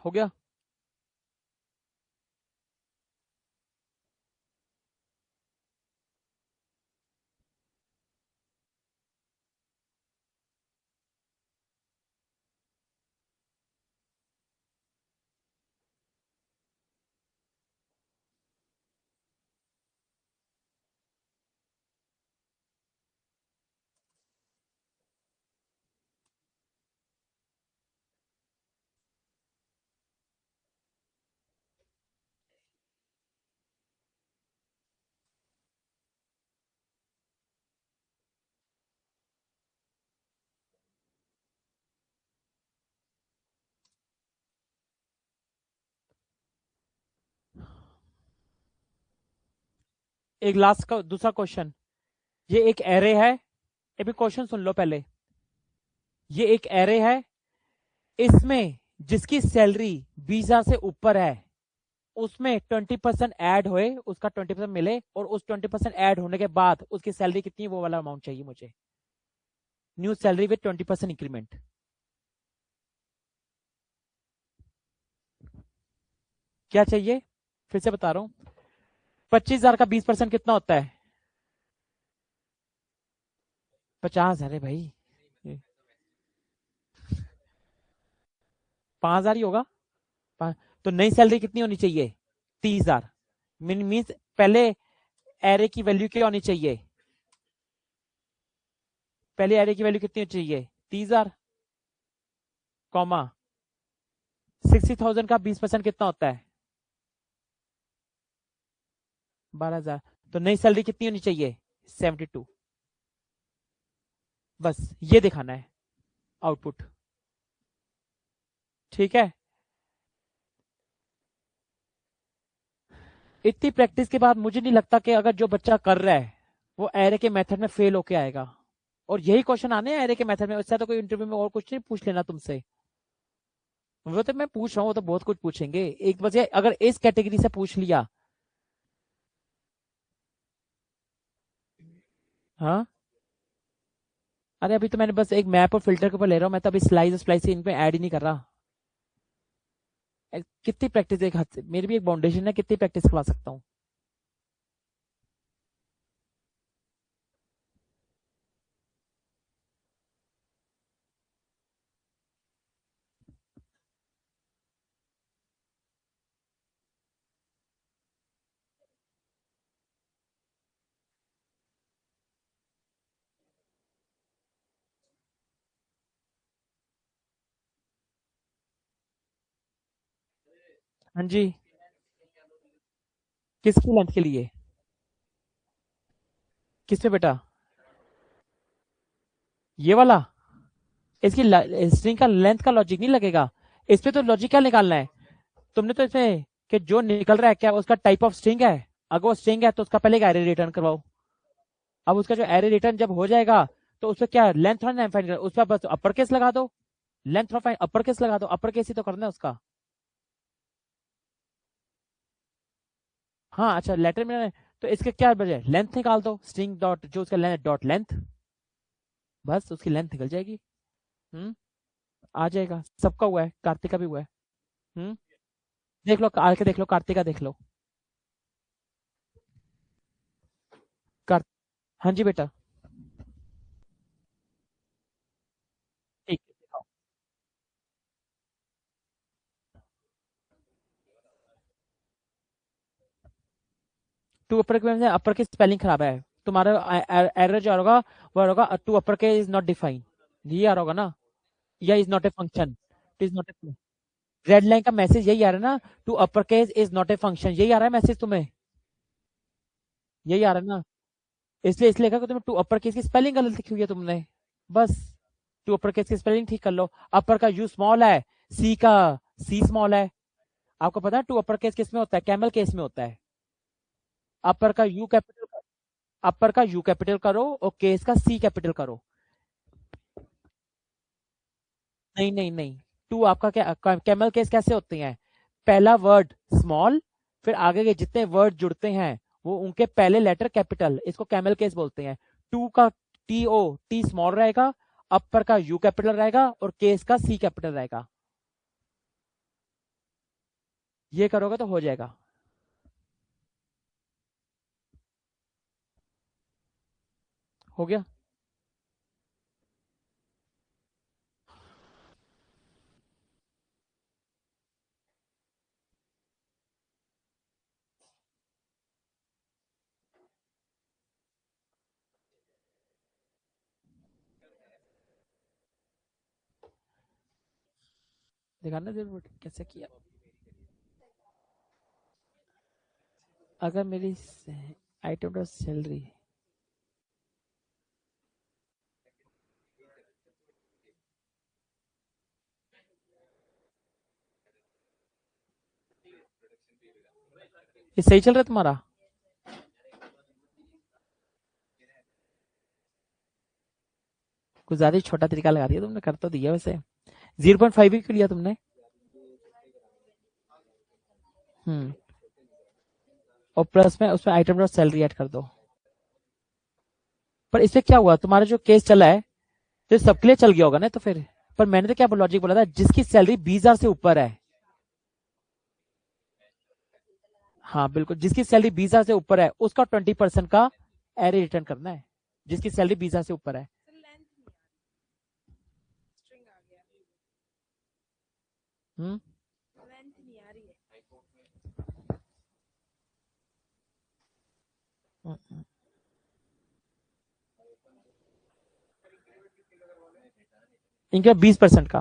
हो गया? एक लास्ट का दूसरा क्वेश्चन। ये एक एरे है, अभी क्वेश्चन सुन लो पहले। ये एक एरे है, इसमें जिसकी सैलरी 20,000 से ऊपर है उसमें 20% ऐड होए, उसका 20% मिले, और उस 20% ऐड होने के बाद उसकी सैलरी कितनी है वो वाला अमाउंट चाहिए मुझे। New salary with 20% increment. क्या चाहिए, फिर से बता रहा हूं, 25,000 का 20% कितना होता है? 50,000 है भाई, 5,000 ही होगा। तो नई सैलरी कितनी होनी चाहिए? 30,000। मीन्स पहले एरे की वैल्यू क्या होनी चाहिए? पहले एरे की वैल्यू कितनी होनी चाहिए? 30,000, कॉमा 60,000 का 20% कितना होता है? 12,000। तो नई सैलरी कितनी होनी चाहिए? 72। बस ये दिखाना है आउटपुट, ठीक है। इतनी प्रैक्टिस के बाद मुझे नहीं लगता कि अगर जो बच्चा कर रहा है वो एरे के मेथड में फेल होके आएगा। और यही क्वेश्चन आने हैं एरे के मेथड में, उससे तो कोई इंटरव्यू में और कुछ नहीं पूछ लेना तुमसे। वो तो मैं पूछ रहा हूँ, वो तो बहुत कुछ पूछेंगे। एक बजे अगर इस कैटेगरी से पूछ लिया, हाँ, अरे अभी तो मैंने बस एक मैप और फिल्टर के ऊपर ले रहा हूँ, मैं तो अभी स्लाइस स्लाइस इनपे ऐड ही नहीं कर रहा। कितनी प्रैक्टिस, एक हाथ से मेरी भी एक फाउंडेशन है, कितनी प्रैक्टिस करवा सकता हूँ। हाँ जी, किसकी लेंथ के लिए? किस पे बेटा? ये वाला? इसकी स्ट्रिंग का लेंथ का लॉजिक नहीं लगेगा। इस पे तो लॉजिक क्या निकालना है तुमने? तो इसमें कि जो निकल रहा है क्या उसका टाइप ऑफ स्ट्रिंग है? अगर वो स्ट्रिंग है तो उसका पहले एक एरे रिटर्न करवाओ। अब उसका जो एरे रिटर्न जब हो जाएगा तो उसका क्या लेंथ थोड़ा फाइंड कर, उस पर बस अपर केस लगा दो। लेंथ थोड़ा फाइंड, अपर केस लगा दो, अपर केस ही तो करना है उसका। हाँ अच्छा, लेटर में तो इसके क्या वजह, लेंथ निकाल दो, स्ट्रिंग डॉट जो उसका लेंथ डॉट लेंथ, बस उसकी लेंथ निकल जाएगी। हम्म, आ जाएगा। सबका हुआ है, कार्तिक का भी हुआ है। हम्म, देख लो, आके देख लो, कार्तिक का देख लो। कार्त हाँ जी बेटा, ठीक है, दिखाओ। टू अपर के में अपर की स्पेलिंग खराब है तुम्हारा। एरर जो होगा वो होगा टू अपर के इज नॉट डिफाइंड, ये आ रहा होगा ना, या is not a function, it is not a. Red line का मैसेज यही आ रहा है ना, to upper case is not a function, यही आ रहा है मैसेज तुम्हें, यही आ रहा है ना। इसलिए इसलिए कहा कि तुम्हें टू अपर केस की स्पेलिंग गलत लिखी हुई है तुमने, बस टू अपर केस की स्पेलिंग ठीक कर लो। अपर का यू स्मॉल है, सी का सी स्मॉल है। आपको पता है टू अपर केस किस में होता है? कैमल केस में होता है। अपर का यू कैपिटल, अपर का यू कैपिटल करो और केस का सी कैपिटल करो। नहीं नहीं नहीं, टू आपका क्या कैमल केस कैसे होते हैं? पहला वर्ड स्मॉल, फिर आगे के जितने वर्ड जुड़ते हैं वो उनके पहले लेटर कैपिटल, इसको कैमल केस बोलते हैं। टू का टी ओ टी स्मॉल रहेगा, अपर का यू कैपिटल रहेगा और केस का सी कैपिटल रहेगा। ये करोगे तो हो जाएगा। हो गया। दिखाना जरूर कैसे किया। अगर मेरी आइटम डॉट सैलरी, ये सही चल रहा है तुम्हारा? कुछ ज्यादा ही छोटा तरीका लगा दिया तुमने, कर तो दिया वैसे। 0.5 ही क्यों लिया तुमने? और प्लस में उसमें आइटम डॉट सैलरी ऐड कर दो। पर इससे क्या हुआ, तुम्हारा जो केस चला है तो सबके लिए चल गया होगा ना तो फिर। पर मैंने तो क्या लॉजिक बोला था, जिसकी सैलरी 20,000 से ऊपर है। हाँ बिल्कुल, जिसकी सैलरी 20,000 से ऊपर है उसका 20% का एरे रिटर्न करना है, जिसकी सैलरी 20,000 से ऊपर है। स्ट्रिंग आ गया, हम्म लेंथ नहीं आ रही है। इनका 20% का।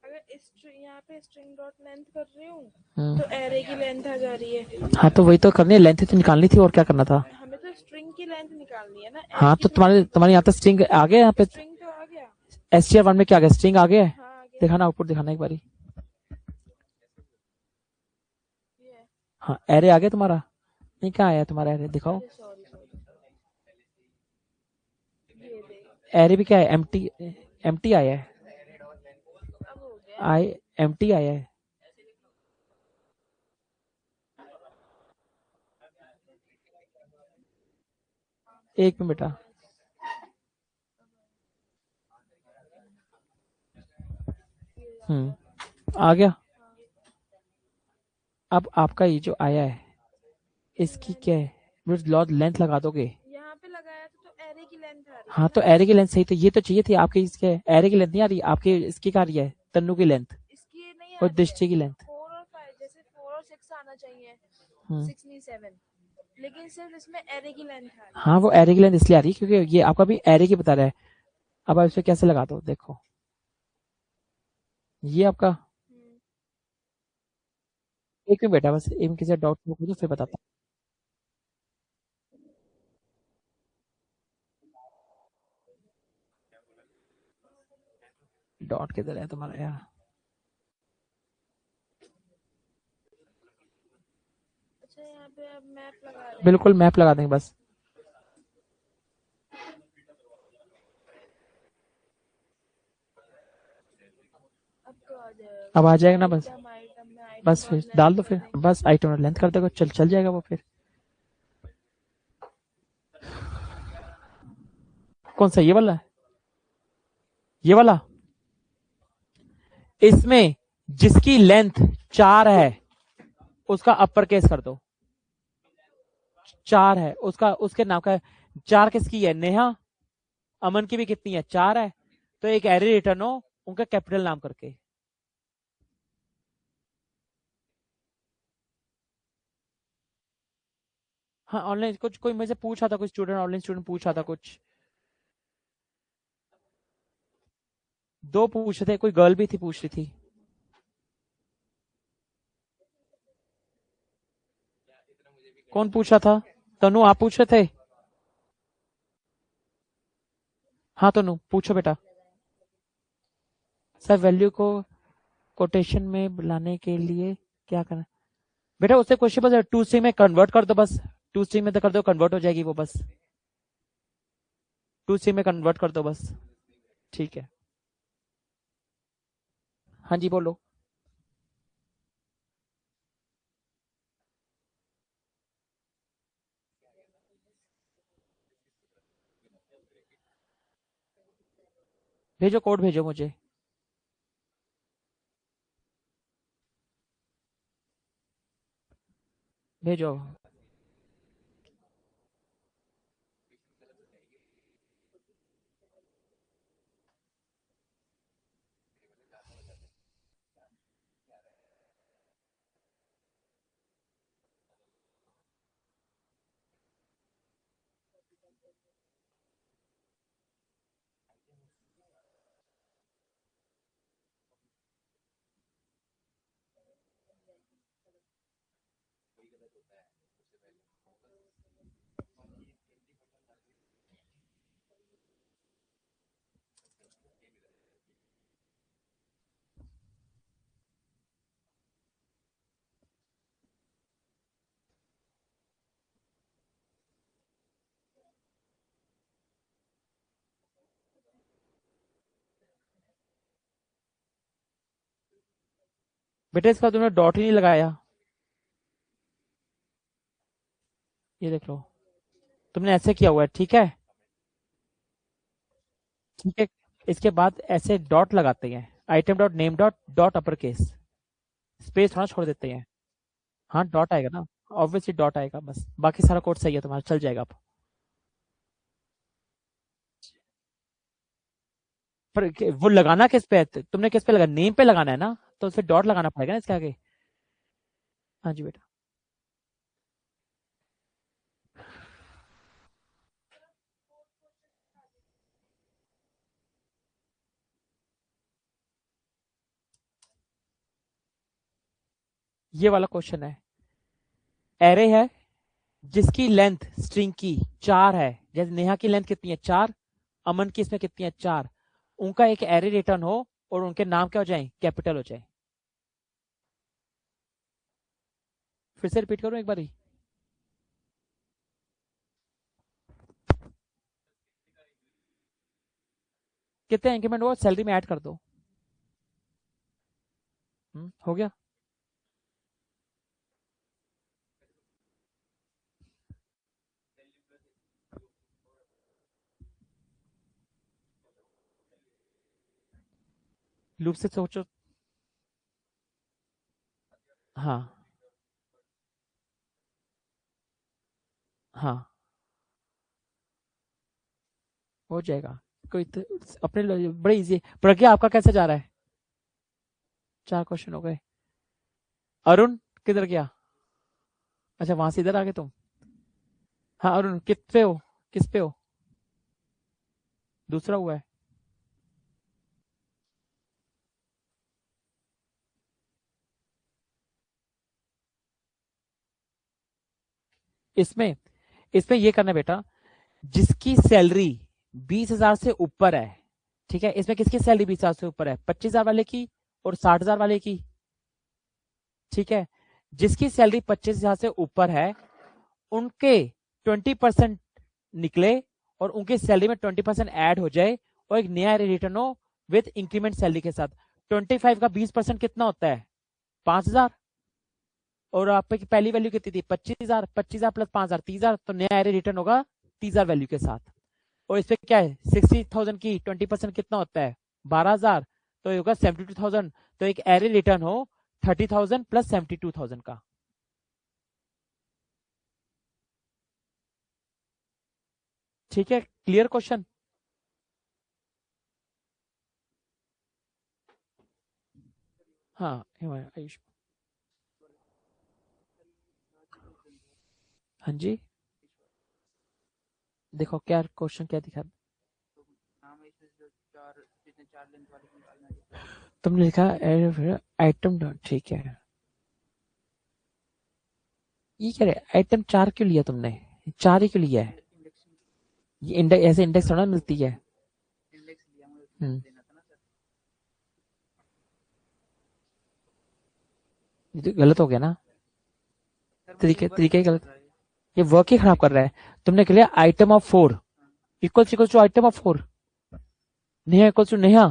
अगर यहाँ पे स्ट्रिंग डॉट लेंथ कर रही हूँ हम्म। तो एरे की लेंथ आ जा रही है। हाँ तो वही तो करनी है, लेंथ ही तो निकालनी थी, और क्या करना था। हमें तो स्ट्रिंग की लेंथ निकालनी है ना। हाँ तो तुम्हारे यहाँ तो स्ट्रिंग आ गया, यहाँ पे स्ट्रिंग तो आ गया। STR1 में क्या आ गया, स्ट्रिंग आ गया है। हाँ आ गया। दिखाना आउटपुट, दिखाना एक बारी। ये हाँ एरे आ गया तुम्हारा। नहीं, कहाँ आया तुम्हारा एरे, दिखाओ। सॉरी सॉरी, ये देख एरे भी क्या है, एम्प्टी, एम्प्टी आया है। अब हो गया। एम्प्टी आया है। एक मिनट बेटा। आ गया। अब आपका ये जो आया है इसकी क्या है, लॉज लेंथ लगा दोगे। यहाँ पे लगाया तो एरे की लेंथ आ रही है हाँ तो एरे की लेंथ सही, तो ये तो चाहिए थी आपके, इसके एरे की लेंथ नहीं आ रही आपके, इसकी क्या आ रही है, तन्नू की लेंथ इसकी नहीं आ और रही दृष्टि की लेंथ। 4 और 5, जैसे 4 और 6 आना चाहिए, हम्म। 6 नहीं 7, लेकिन सिर्फ इसमें एरे की लेंथ आ रही है। हाँ वो एरे की लेंथ इसलिए आ रही है क्योंकि ये आपका भी एरे की बता रहा है। अब आप इसे कैसे लगा दो, देखो ये आपका। एक मिनट बेटा, बस एक किसी डाउट मुझे फिर बताता हूँ। डॉट किधर है तुम्हारा यार। अच्छा यहाँ पे अब मैप लगा रहे हैं। बिल्कुल मैप लगा देंगे बस। अब तो आ जाएगा। अब आ जाएगा ना बस। आइटम आइटम में आइटम बस फिर डॉट डाल लेंथ दो, कर फिर देंगे। बस आइटम लेंथ कर दो, चल जाएगा वो फिर। कौन सा, ये वाला, ये वाला। इसमें जिसकी लेंथ 4 है उसका अपर केस कर दो। 4 है उसका, उसके नाम का है। 4 किसकी है, नेहा। अमन की भी कितनी है, 4 है। तो एक एरे रिटर्न हो उनका कैपिटल नाम करके। हाँ ऑनलाइन कुछ कोई मुझे पूछा था, कुछ स्टूडेंट, ऑनलाइन स्टूडेंट पूछा था कुछ। 2 पूछ रहे थे, कोई गर्ल भी थी पूछ रही थी। कौन पूछा था, तनु आप पूछ रहे थे। हाँ तनु पूछो बेटा। सर वैल्यू को कोटेशन में लाने के लिए क्या करना बेटा, उससे क्वेश्चन बस 2 स्ट्रिंग में कन्वर्ट कर दो बस। 2 स्ट्रिंग में तो कर दो, कन्वर्ट हो जाएगी वो बस। 2 स्ट्रिंग में कन्वर्ट कर दो बस। ठीक है। हाँ जी बोलो। भेजो कोड, भेजो मुझे। भेजो। बेटा इसका तुमने डॉट ही नहीं लगाया, ये देख लो तुमने ऐसे किया हुआ है, ठीक है ठीक है। इसके बाद ऐसे डॉट लगाते हैं, item dot name dot dot upper case, space थोड़ा छोड़ देते हैं। हाँ डॉट आएगा ना, ऑब्वियसली डॉट आएगा, बस बाकी सारा कोड सही है तुम्हारा, चल जाएगा अब। पर वो लगाना किस पे है, तुमने किस पे लगा, नेम पे लगाना है ना, तो फिर डॉट लगाना पड़ेगा ना इसके आगे। हाँ जी बेटा। ये वाला क्वेश्चन है, एरे है जिसकी लेंथ स्ट्रिंग की 4 है, जैसे नेहा की लेंथ कितनी है 4, अमन की इसमें कितनी है 4, उनका एक एरे रिटर्न हो और उनके नाम क्या हो जाए, कैपिटल हो जाए। फिर से रिपीट करूं एक बारी, कितने इंक्रीमेंट हो सैलरी में ऐड कर दो। हो गया। लूप से सोचो। हाँ हाँ हो जाएगा, कोई अपने बड़े इजी। प्रज्ञा आपका कैसे जा रहा है, 4 क्वेश्चन हो गए। अरुण किधर गया, अच्छा वहां से इधर आ गए तुम। हाँ अरुण किस पे हो, किस पे हो, दूसरा हुआ है। इसमें इसमें ये करना बेटा, जिसकी सैलरी 20,000 से ऊपर है, ठीक है, इसमें किसकी सैलरी 20,000 से ऊपर है, 25,000 वाले की और 60,000 वाले की, ठीक है। जिसकी सैलरी 25,000 से ऊपर है उनके 20% निकले और उनकी सैलरी में 20% ऐड हो जाए और एक नया रिटर्न हो विद इंक्रीमेंट सैलरी के साथ। 25 का 20% कितना होता है, 5,000, और आपकी पहली वैल्यू कितनी थी 25,000, 25,000 प्लस 5,000 30,000, तो नया एरे रिटर्न होगा 30,000 वैल्यू के साथ। और इस पे क्या है 60,000 की 20% कितना होता है 12,000, तो ये होगा 72,000, तो एक एरे रिटर्न हो 30,000 प्लस 72,000 का। ठीक है, क्लियर क्वेश्चन। हाँ आयुष, हाँ जी देखो क्या क्वेश्चन क्या दिखा, तुमने लिखा आइटम, ठीक है। ये क्या है, आइटम 4 क्यों लिया तुमने, 4 ही क्यों लिया है, ये इंडेक्स ऐसे इंडेक्स थोड़ा मिलती है। ये तो गलत हो गया ना, तरीके तरीके ही गलत, ये वर्क ही खराब कर रहा है। तुमने लिया item of 4 equal to item of 4, Neha equal to Neha,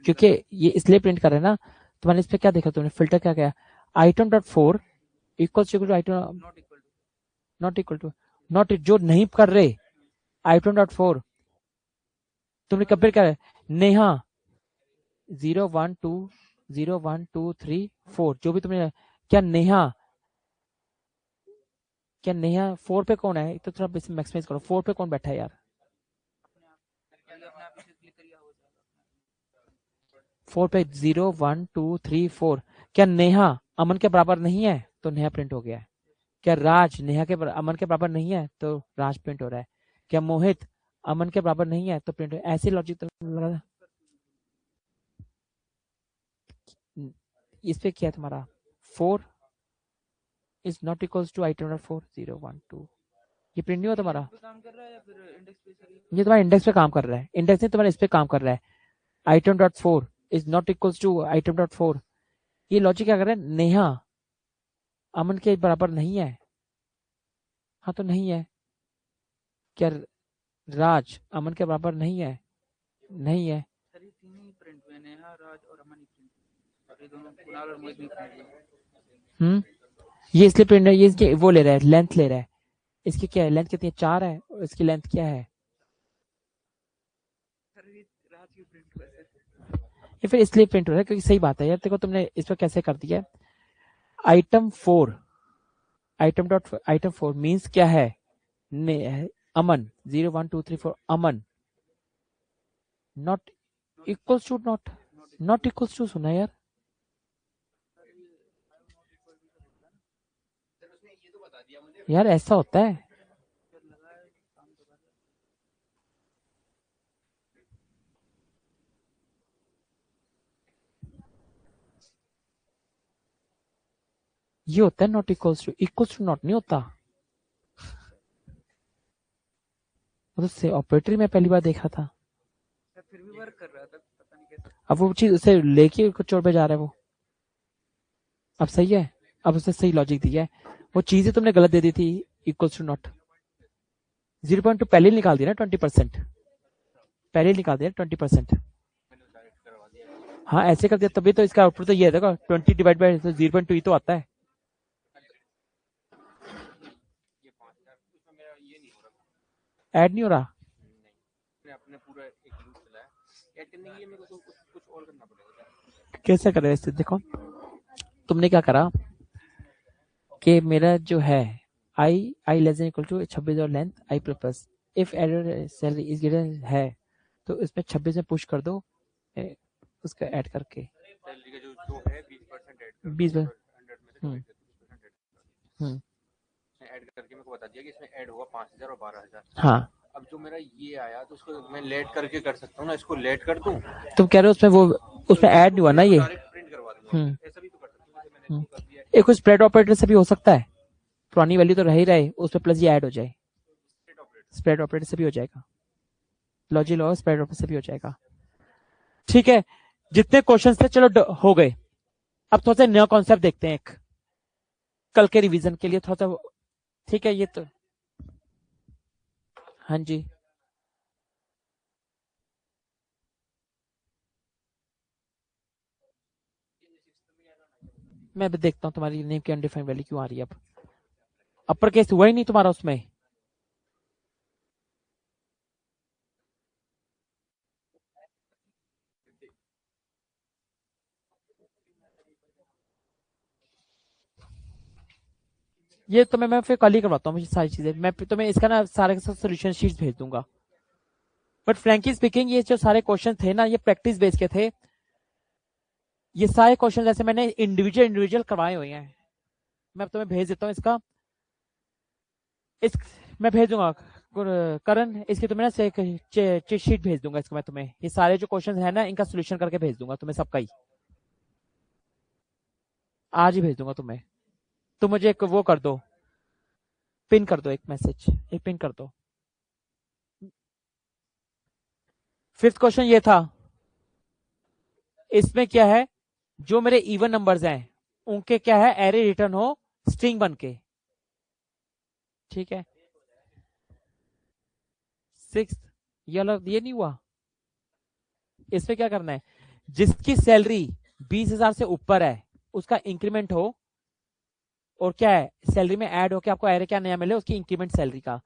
क्योंकि ये इसलिए प्रिंट कर रहे हैं ना। तुम्हारे इस पे क्या देखा तुमने, फिल्टर क्या गया, item dot 4 equal to item, not equal to, not जो नहीं कर रहे, आइटम डॉट 4 तुमने कंपेयर क्या है, नेहा 0 1 2 0 1 2 3 4, जो भी तुमने, क्या नेहा, क्या नेहा 4 पे कौन है, तो थोड़ा मैक्सिमाइज करो, 4 पे कौन बैठा है यार, 4 पे 0 1 2 3 4, क्या नेहा अमन के बराबर नहीं है, तो नेहा प्रिंट हो गया है। क्या राज नेहा के अमन के बराबर नहीं है, तो राज प्रिंट हो रहा है। क्या मोहित अमन के बराबर नहीं है, तो प्रिंट, ऐसे लॉजिक तो लगा। इस पे क्या है तुम्हारा 4 is not equals to item number 4 0 1 2, ये प्रिंट नहीं हुआ तुम्हारा, ये तुम्हारा इंडेक्स पे काम कर रहा है, इंडेक्स नहीं तुम्हारा इस पे काम कर रहा है। Item dot 4 is not equals to item dot 4, ये लॉजिक क्या कर रहा है, नेहा अमन के बराबर नहीं है, हाँ तो नहीं है। क्या राज अमन के बराबर नहीं है, नहीं है। राज और अमन और ये दोनों कुणाल और मोहित भी प्रिंट ये इसलिए प्रिंट है, ये इसके वो ले रहा है, लेंथ ले रहा है। इसकी क्या है, लेंथ कितनी है, 4 है, और इसकी लेंथ क्या है, राज की प्रिंट वैसे ये फिर इसलिए प्रिंट हो रहा है क्योंकि सही बात है यार। देखो तुमने इस पर कैसे कर दिया, आइटम 4 आइटम 4 मीन्स क्या है, Aman 0 1 2 3 4 Aman not equals to not equals to सुना यार, यार ऐसा होता है। ये होता है नॉट इक्वल्स टू नॉट नहीं होता। मतलब से ऑपरेटर में पहली बार देखा था, फिर भी वर्क कर रहा था, पता नहीं कैसे। अब वो चीज उसे लेके कुछ और पे जा रहा है वो। अब सही है, अब उसे सही लॉजिक दिया है, वो चीजें तुमने गलत दे दी थी, इक्वल्स टू नॉट 0.2 पहले निकाल दिया ना, 20% पहले निकाल दिया 20%। हाँ ऐसे कर दिया, तभी तो इसका आउटपुट तो ये है, देखो 20 डिवाइड बाय 0.2 ही तो आता है। ऐड नहीं हो रहा, अपने पूरा एक लूप चलाया, ऐड करने के लिए मेरे को कुछ और करना पड़ेगा। कैसे करें इससे, देखो तुमने क्या करा कि मेरा जो है आई लेस देन इक्वल टू 26 और length I plus, if error salary is greater है तो इसमें 26 में पुश कर दो, उसका ऐड करके सैलरी का जो है 20% ऐड कर 20 ऐड करके मेरे को बता दिया कि इसमें ऐड होगा 5000 और 12000। हाँ अब जो मेरा ये आया तो उसको मैं लेट करके कर सकता हूँ ना, इसको लेट कर दूं, तुम कह रहे हो उसमें वो उसमें ऐड नहीं हुआ ना ये, डायरेक्ट प्रिंट करवा दूंगा, ऐसा भी तो कर सकता हूँ जैसे मैंने इसको कर दिया। एक स्प्रेड ऑपरेटर से भी हो सकता है, पुरानी वैल्यू तो रह ही रहे, उसमें प्लस ये ऐड हो जाए, स्प्रेड ऑपरेटर से भी हो जाएगा, लॉजिक लॉ स्प्रेड ऑपरेटर से भी हो जाएगा। ठीक है, जितने क्वेश्चन थे चलो हो गए। अब थोड़ा सा नया कॉन्सेप्ट देखते हैं एक, कल के रिवीजन के लिए थोड़ा सा। ठीक है, ये तो हाँ जी मैं भी देखता हूँ तुम्हारी नेम की अनडिफाइंड वैल्यू क्यों आ रही है। अब अपर केस हुआ ही नहीं तुम्हारा उसमें, ये तो मैं फिर कल ही करवाता हूँ, मुझे सारी चीजें मैं तुम्हें इसका ना सारे के साथ सोल्यूशन शीट भेज दूंगा। बट फ्रैंकली स्पीकिंग ये जो सारे क्वेश्चन थे ना, ये प्रैक्टिस बेस के थे, ये सारे क्वेश्चन जैसे मैंने इंडिविजुअल करवाए हुए हैं, मैं तुम्हें भेज देता हूँ इसका, मैं भेज दूंगा करण, इसकी तुम्हें ना चीट शीट भेज दूंगा इसको मैं तुम्हें, ये सारे जो क्वेश्चन है ना इनका सोल्यूशन करके भेज दूंगा तुम्हें सबका ही, आज ही भेज दूंगा तुम्हें। तुम मुझे एक वो कर दो, पिन कर दो, एक मैसेज एक पिन कर दो। 5th क्वेश्चन ये था, इसमें क्या है, जो मेरे इवन नंबर्स हैं उनके क्या है, एरे रिटर्न हो स्ट्रिंग बन के। ठीक है, 6th ये नहीं हुआ, इसमें क्या करना है, जिसकी सैलरी 20,000 से ऊपर है उसका इंक्रीमेंट हो, और क्या है सैलरी में ऐड हो के आपको एरे क्या नया मिले, उसकी इंक्रीमेंट सैलरी का।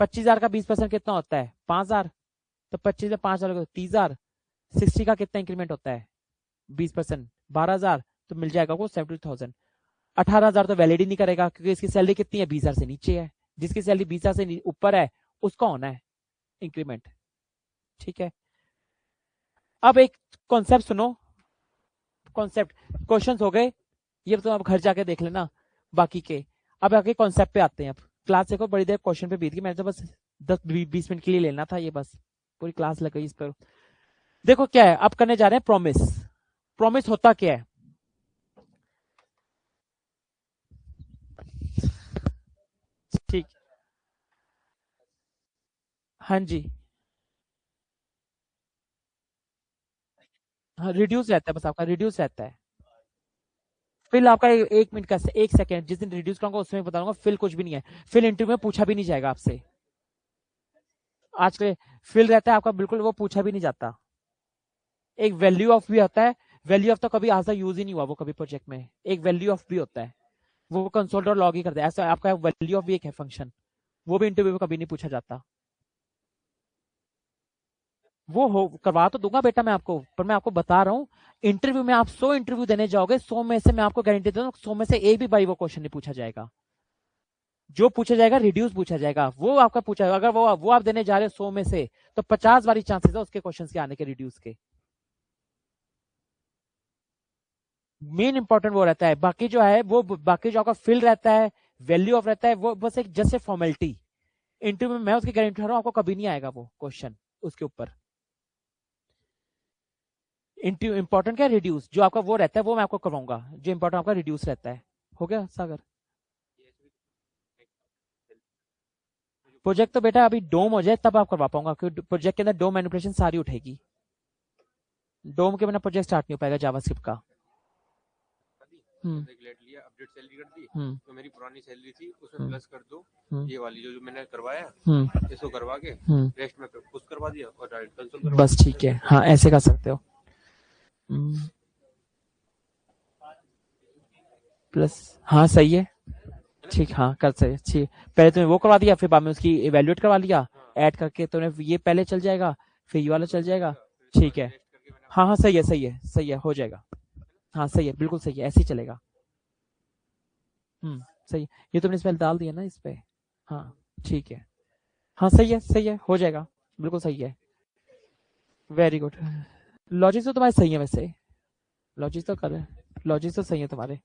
25,000 का 20% कितना होता है, 5,000, तो 25 में 5,000 30,000, 60 का कितना इंक्रीमेंट होता है 20%, 12,000, तो मिल जाएगा वो 70,000। 18,000 तो वैलिड ही नहीं करेगा क्योंकि इसकी सैलरी कितनी है, 20,000 से नीचे है, जिसकी सैलरी 20,000 से ऊपर है उसका होना है इंक्रीमेंट। ठीक है, अब एक कॉन्सेप्ट सुनो, कॉन्सेप्ट क्वेश्चंस हो गए ये तो आप घर जाके देख लेना बाकी के। अब आगे कॉन्सेप्ट पे आते हैं, अब क्लास देखो बड़ी देर क्वेश्चन पे बीत गई, मैंने तो बस 10-20 मिनट के लिए लेना था, ये बस पूरी क्लास लग गई इस पर। देखो क्या है, अब करने जा रहे हैं प्रॉमिस। प्रॉमिस होता क्या है, ठीक, हाँ जी, हाँ रिड्यूस रहता है, बस आपका रिड्यूस रहता है। फिल आपका 1 मिनट का 1 सेकेंड, जिस दिन रिड्यूस करूंगा उसमें बताऊंगा, फिल कुछ भी नहीं है, फिल इंटरव्यू में पूछा भी नहीं जाएगा आपसे, आज के फिल रहता है आपका बिल्कुल, वो पूछा भी नहीं जाता, एक वैल्यू ऑफ भी होता है, वैल्यू ऑफ तो कभी आज तक यूज ही नहीं हुआ वो कभी प्रोजेक्ट में, एक वैल्यू ऑफ भी होता है, वो कंसोल लॉग ही करता है, ऐसा आपका वैल्यू ऑफ भी एक है फंक्शन, वो भी इंटरव्यू में कभी नहीं पूछा जाता। वो हो करवा तो दूंगा बेटा मैं आपको, पर मैं आपको बता रहा हूं इंटरव्यू में आप 100 इंटरव्यू देने जाओगे, 100 में से मैं आपको गारंटी देता हूं 100 में से एक भी बाई वो क्वेश्चन नहीं पूछा जाएगा, जो पूछा जाएगा रिड्यूस पूछा जाएगा, वो आपका पूछा जाएगा। अगर वो आप देने जा रहे हो 100 में से, तो 50 बारी चांसेस है उसके क्वेश्चन के आने के रिड्यूस के। मेन इंपॉर्टेंट वो रहता है, बाकी जो है वो बाकी जो आपका फिल रहता है, वैल्यू ऑफ रहता है, वो बस एक जस्ट फॉर्मेलिटी। इंटरव्यू में मैं उसकी गारंटी रहा हूं आपको कभी नहीं आएगा वो क्वेश्चन उसके ऊपर। इंपॉर्टेंट क्या रिड्यूस जो आपका वो रहता है वो मैं आपको करवाऊंगा, जो इंपॉर्टेंट आपका रिड्यूस रहता है। हो गया सागर? प्रोजेक्ट तो बेटा अभी डोम हो जाए तब आप करवा पाऊंगा, क्योंकि प्रोजेक्ट के अंदर डोम मैनिपुलेशन सारी उठेगी, डोम के बिना प्रोजेक्ट स्टार्ट नहीं हो पाएगा जावास्क्रिप्ट का। लिया अपडेट सैलरी कर दी, तो मेरी पुरानी सैलरी थी उसमें प्लस कर दो, ये वाली जो मैंने करवाया इसको करवा के रेस्ट में पुश करवा दिया और डायरेक्ट कंसोल बस ठीक है, हाँ ऐसे कर सकते हो। प्लस हाँ सही है, ठीक, हाँ कर सकते, ठीक। पहले तुमने वो करवा दिया, फिर बाद में उसकी इवेल्युएट करवा लिया, ऐड करके तुमने ये पहले चल जाएगा, फिर ये वाला चल जाएगा, ठीक है। हाँ हाँ सही है, सही है, सही है, हो जाएगा। हाँ सही है, बिल्कुल सही है, ऐसे ही चलेगा। सही है, ये तुमने इसमें डाल दिया ना इस पे, हाँ ठीक है, हाँ सही है, सही है, हो जाएगा, बिल्कुल सही है, वेरी गुड। लॉजिक तो तुम्हारे सही है वैसे, लॉजिक तो कर, लॉजिक तो सही है तुम्हारे।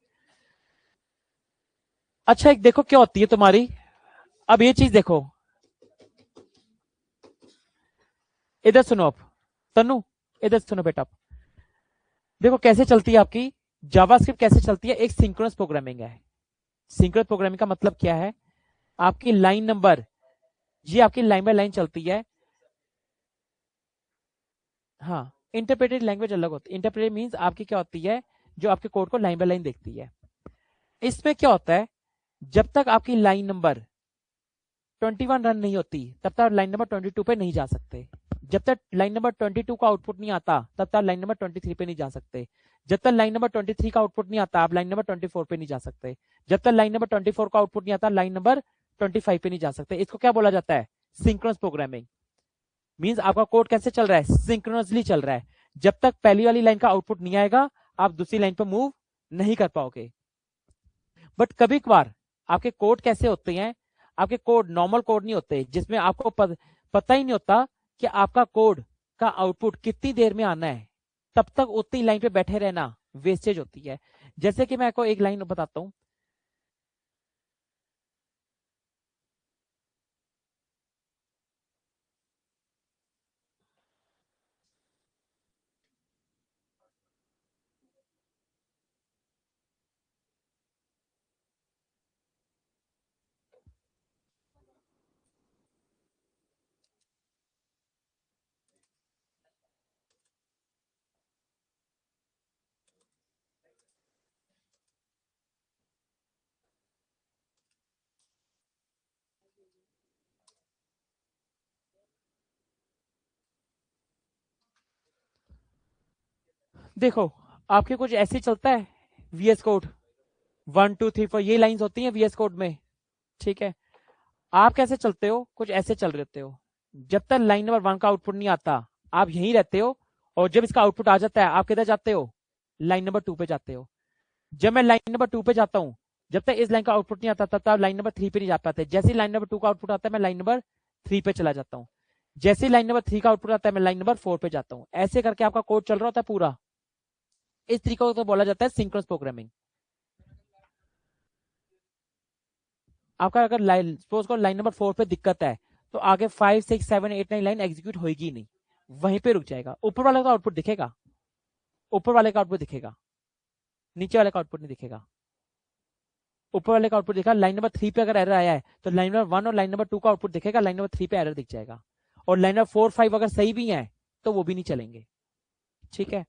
अच्छा एक देखो क्या होती है तुम्हारी, अब ये चीज देखो, इधर सुनो, अब तनु इधर सुनो बेटा, देखो कैसे चलती है आपकी जावास्क्रिप्ट, कैसे चलती है, एक सिंक्रोनस प्रोग्रामिंग है। सिंक्रोनस प्रोग्रामिंग का मतलब क्या है, आपकी लाइन नंबर, ये आपकी लाइन बाय लाइन चलती है। हाँ इंटरप्रेटेड लैंग्वेज अलग होती है, इंटरप्रेटेड मीन्स आपकी क्या होती है, जो आपके कोड को लाइन बाय लाइन देखती है। इसमें क्या होता है, जब तक आपकी लाइन नंबर 21 रन नहीं होती तब तक लाइन नंबर 22 पे नहीं जा सकते, जब तक लाइन नंबर 22 का आउटपुट नहीं आता तब तक लाइन नंबर 23 पे नहीं जा सकते, जब तक लाइन नंबर 23 का आउटपुट नहीं आता आप लाइन नंबर 24 पे नहीं जा सकते, जब तक लाइन नंबर 24 का आउटपुट नहीं आता लाइन नंबर 25 पे नहीं जा सकते। इसको क्या बोला जाता है, सिंक्रोनस प्रोग्रामिंग। मींस आपका कोड कैसे चल रहा है, सिंक्रोनसली चल रहा है, जब तक पहली वाली लाइन का आउटपुट नहीं आएगा आप दूसरी लाइन पर मूव नहीं कर पाओगे। बट कभी कभार आपके कोड कैसे होते हैं, आपके कोड नॉर्मल कोड नहीं होते जिसमें आपको पता ही नहीं होता कि आपका कोड का आउटपुट कितनी देर में आना है, तब तक उतनी लाइन पे बैठे रहना वेस्टेज होती है। जैसे कि मैं आपको एक लाइन बताता हूं, देखो आपके कुछ ऐसे चलता है वीएस कोड 1 2 3 4 ये लाइंस होती हैं वीएस कोड में, ठीक है। आप कैसे चलते हो, कुछ ऐसे चल रहते हो, जब तक लाइन नंबर 1 का आउटपुट नहीं आता आप यहीं रहते हो, और जब इसका आउटपुट आ जाता है आप किधर जाते हो, लाइन नंबर 2 पे जाते हो। जब मैं लाइन नंबर 2 पे जाता हूं, जब तक इस लाइन का आउटपुट नहीं आता तब तक लाइन नंबर 3 पे नहीं जा पाते, जैसे ही लाइन नंबर 2 का आउटपुट आता है मैं लाइन नंबर 3 पे चला जाता हूं, जैसे ही लाइन नंबर 3 का आउटपुट आता है मैं लाइन नंबर 4 पे जाता हूं। ऐसे करके आपका कोड चल रहा होता है पूरा, इस तरीके को तो बोला जाता है सिंक्रोनस प्रोग्रामिंग। आपका अगर लाइन सपोज को लाइन नंबर 4 पे दिक्कत है तो आगे 5 6 7 8 9 लाइन एग्जीक्यूट होगी नहीं, वहीं पे रुक जाएगा। ऊपर वाले का आउटपुट दिखेगा, ऊपर वाले का आउटपुट दिखेगा, नीचे वाले का आउटपुट नहीं दिखेगा। ऊपर वाले का आउटपुट दिखा, लाइन नंबर 3 पे अगर एरर आया है तो लाइन नंबर 1 और लाइन नंबर 2 का आउटपुट दिखेगा, लाइन नंबर 3 पे एरर दिख जाएगा, और लाइन नंबर 4 5 अगर सही भी है तो वो भी नहीं चलेंगे, ठीक है।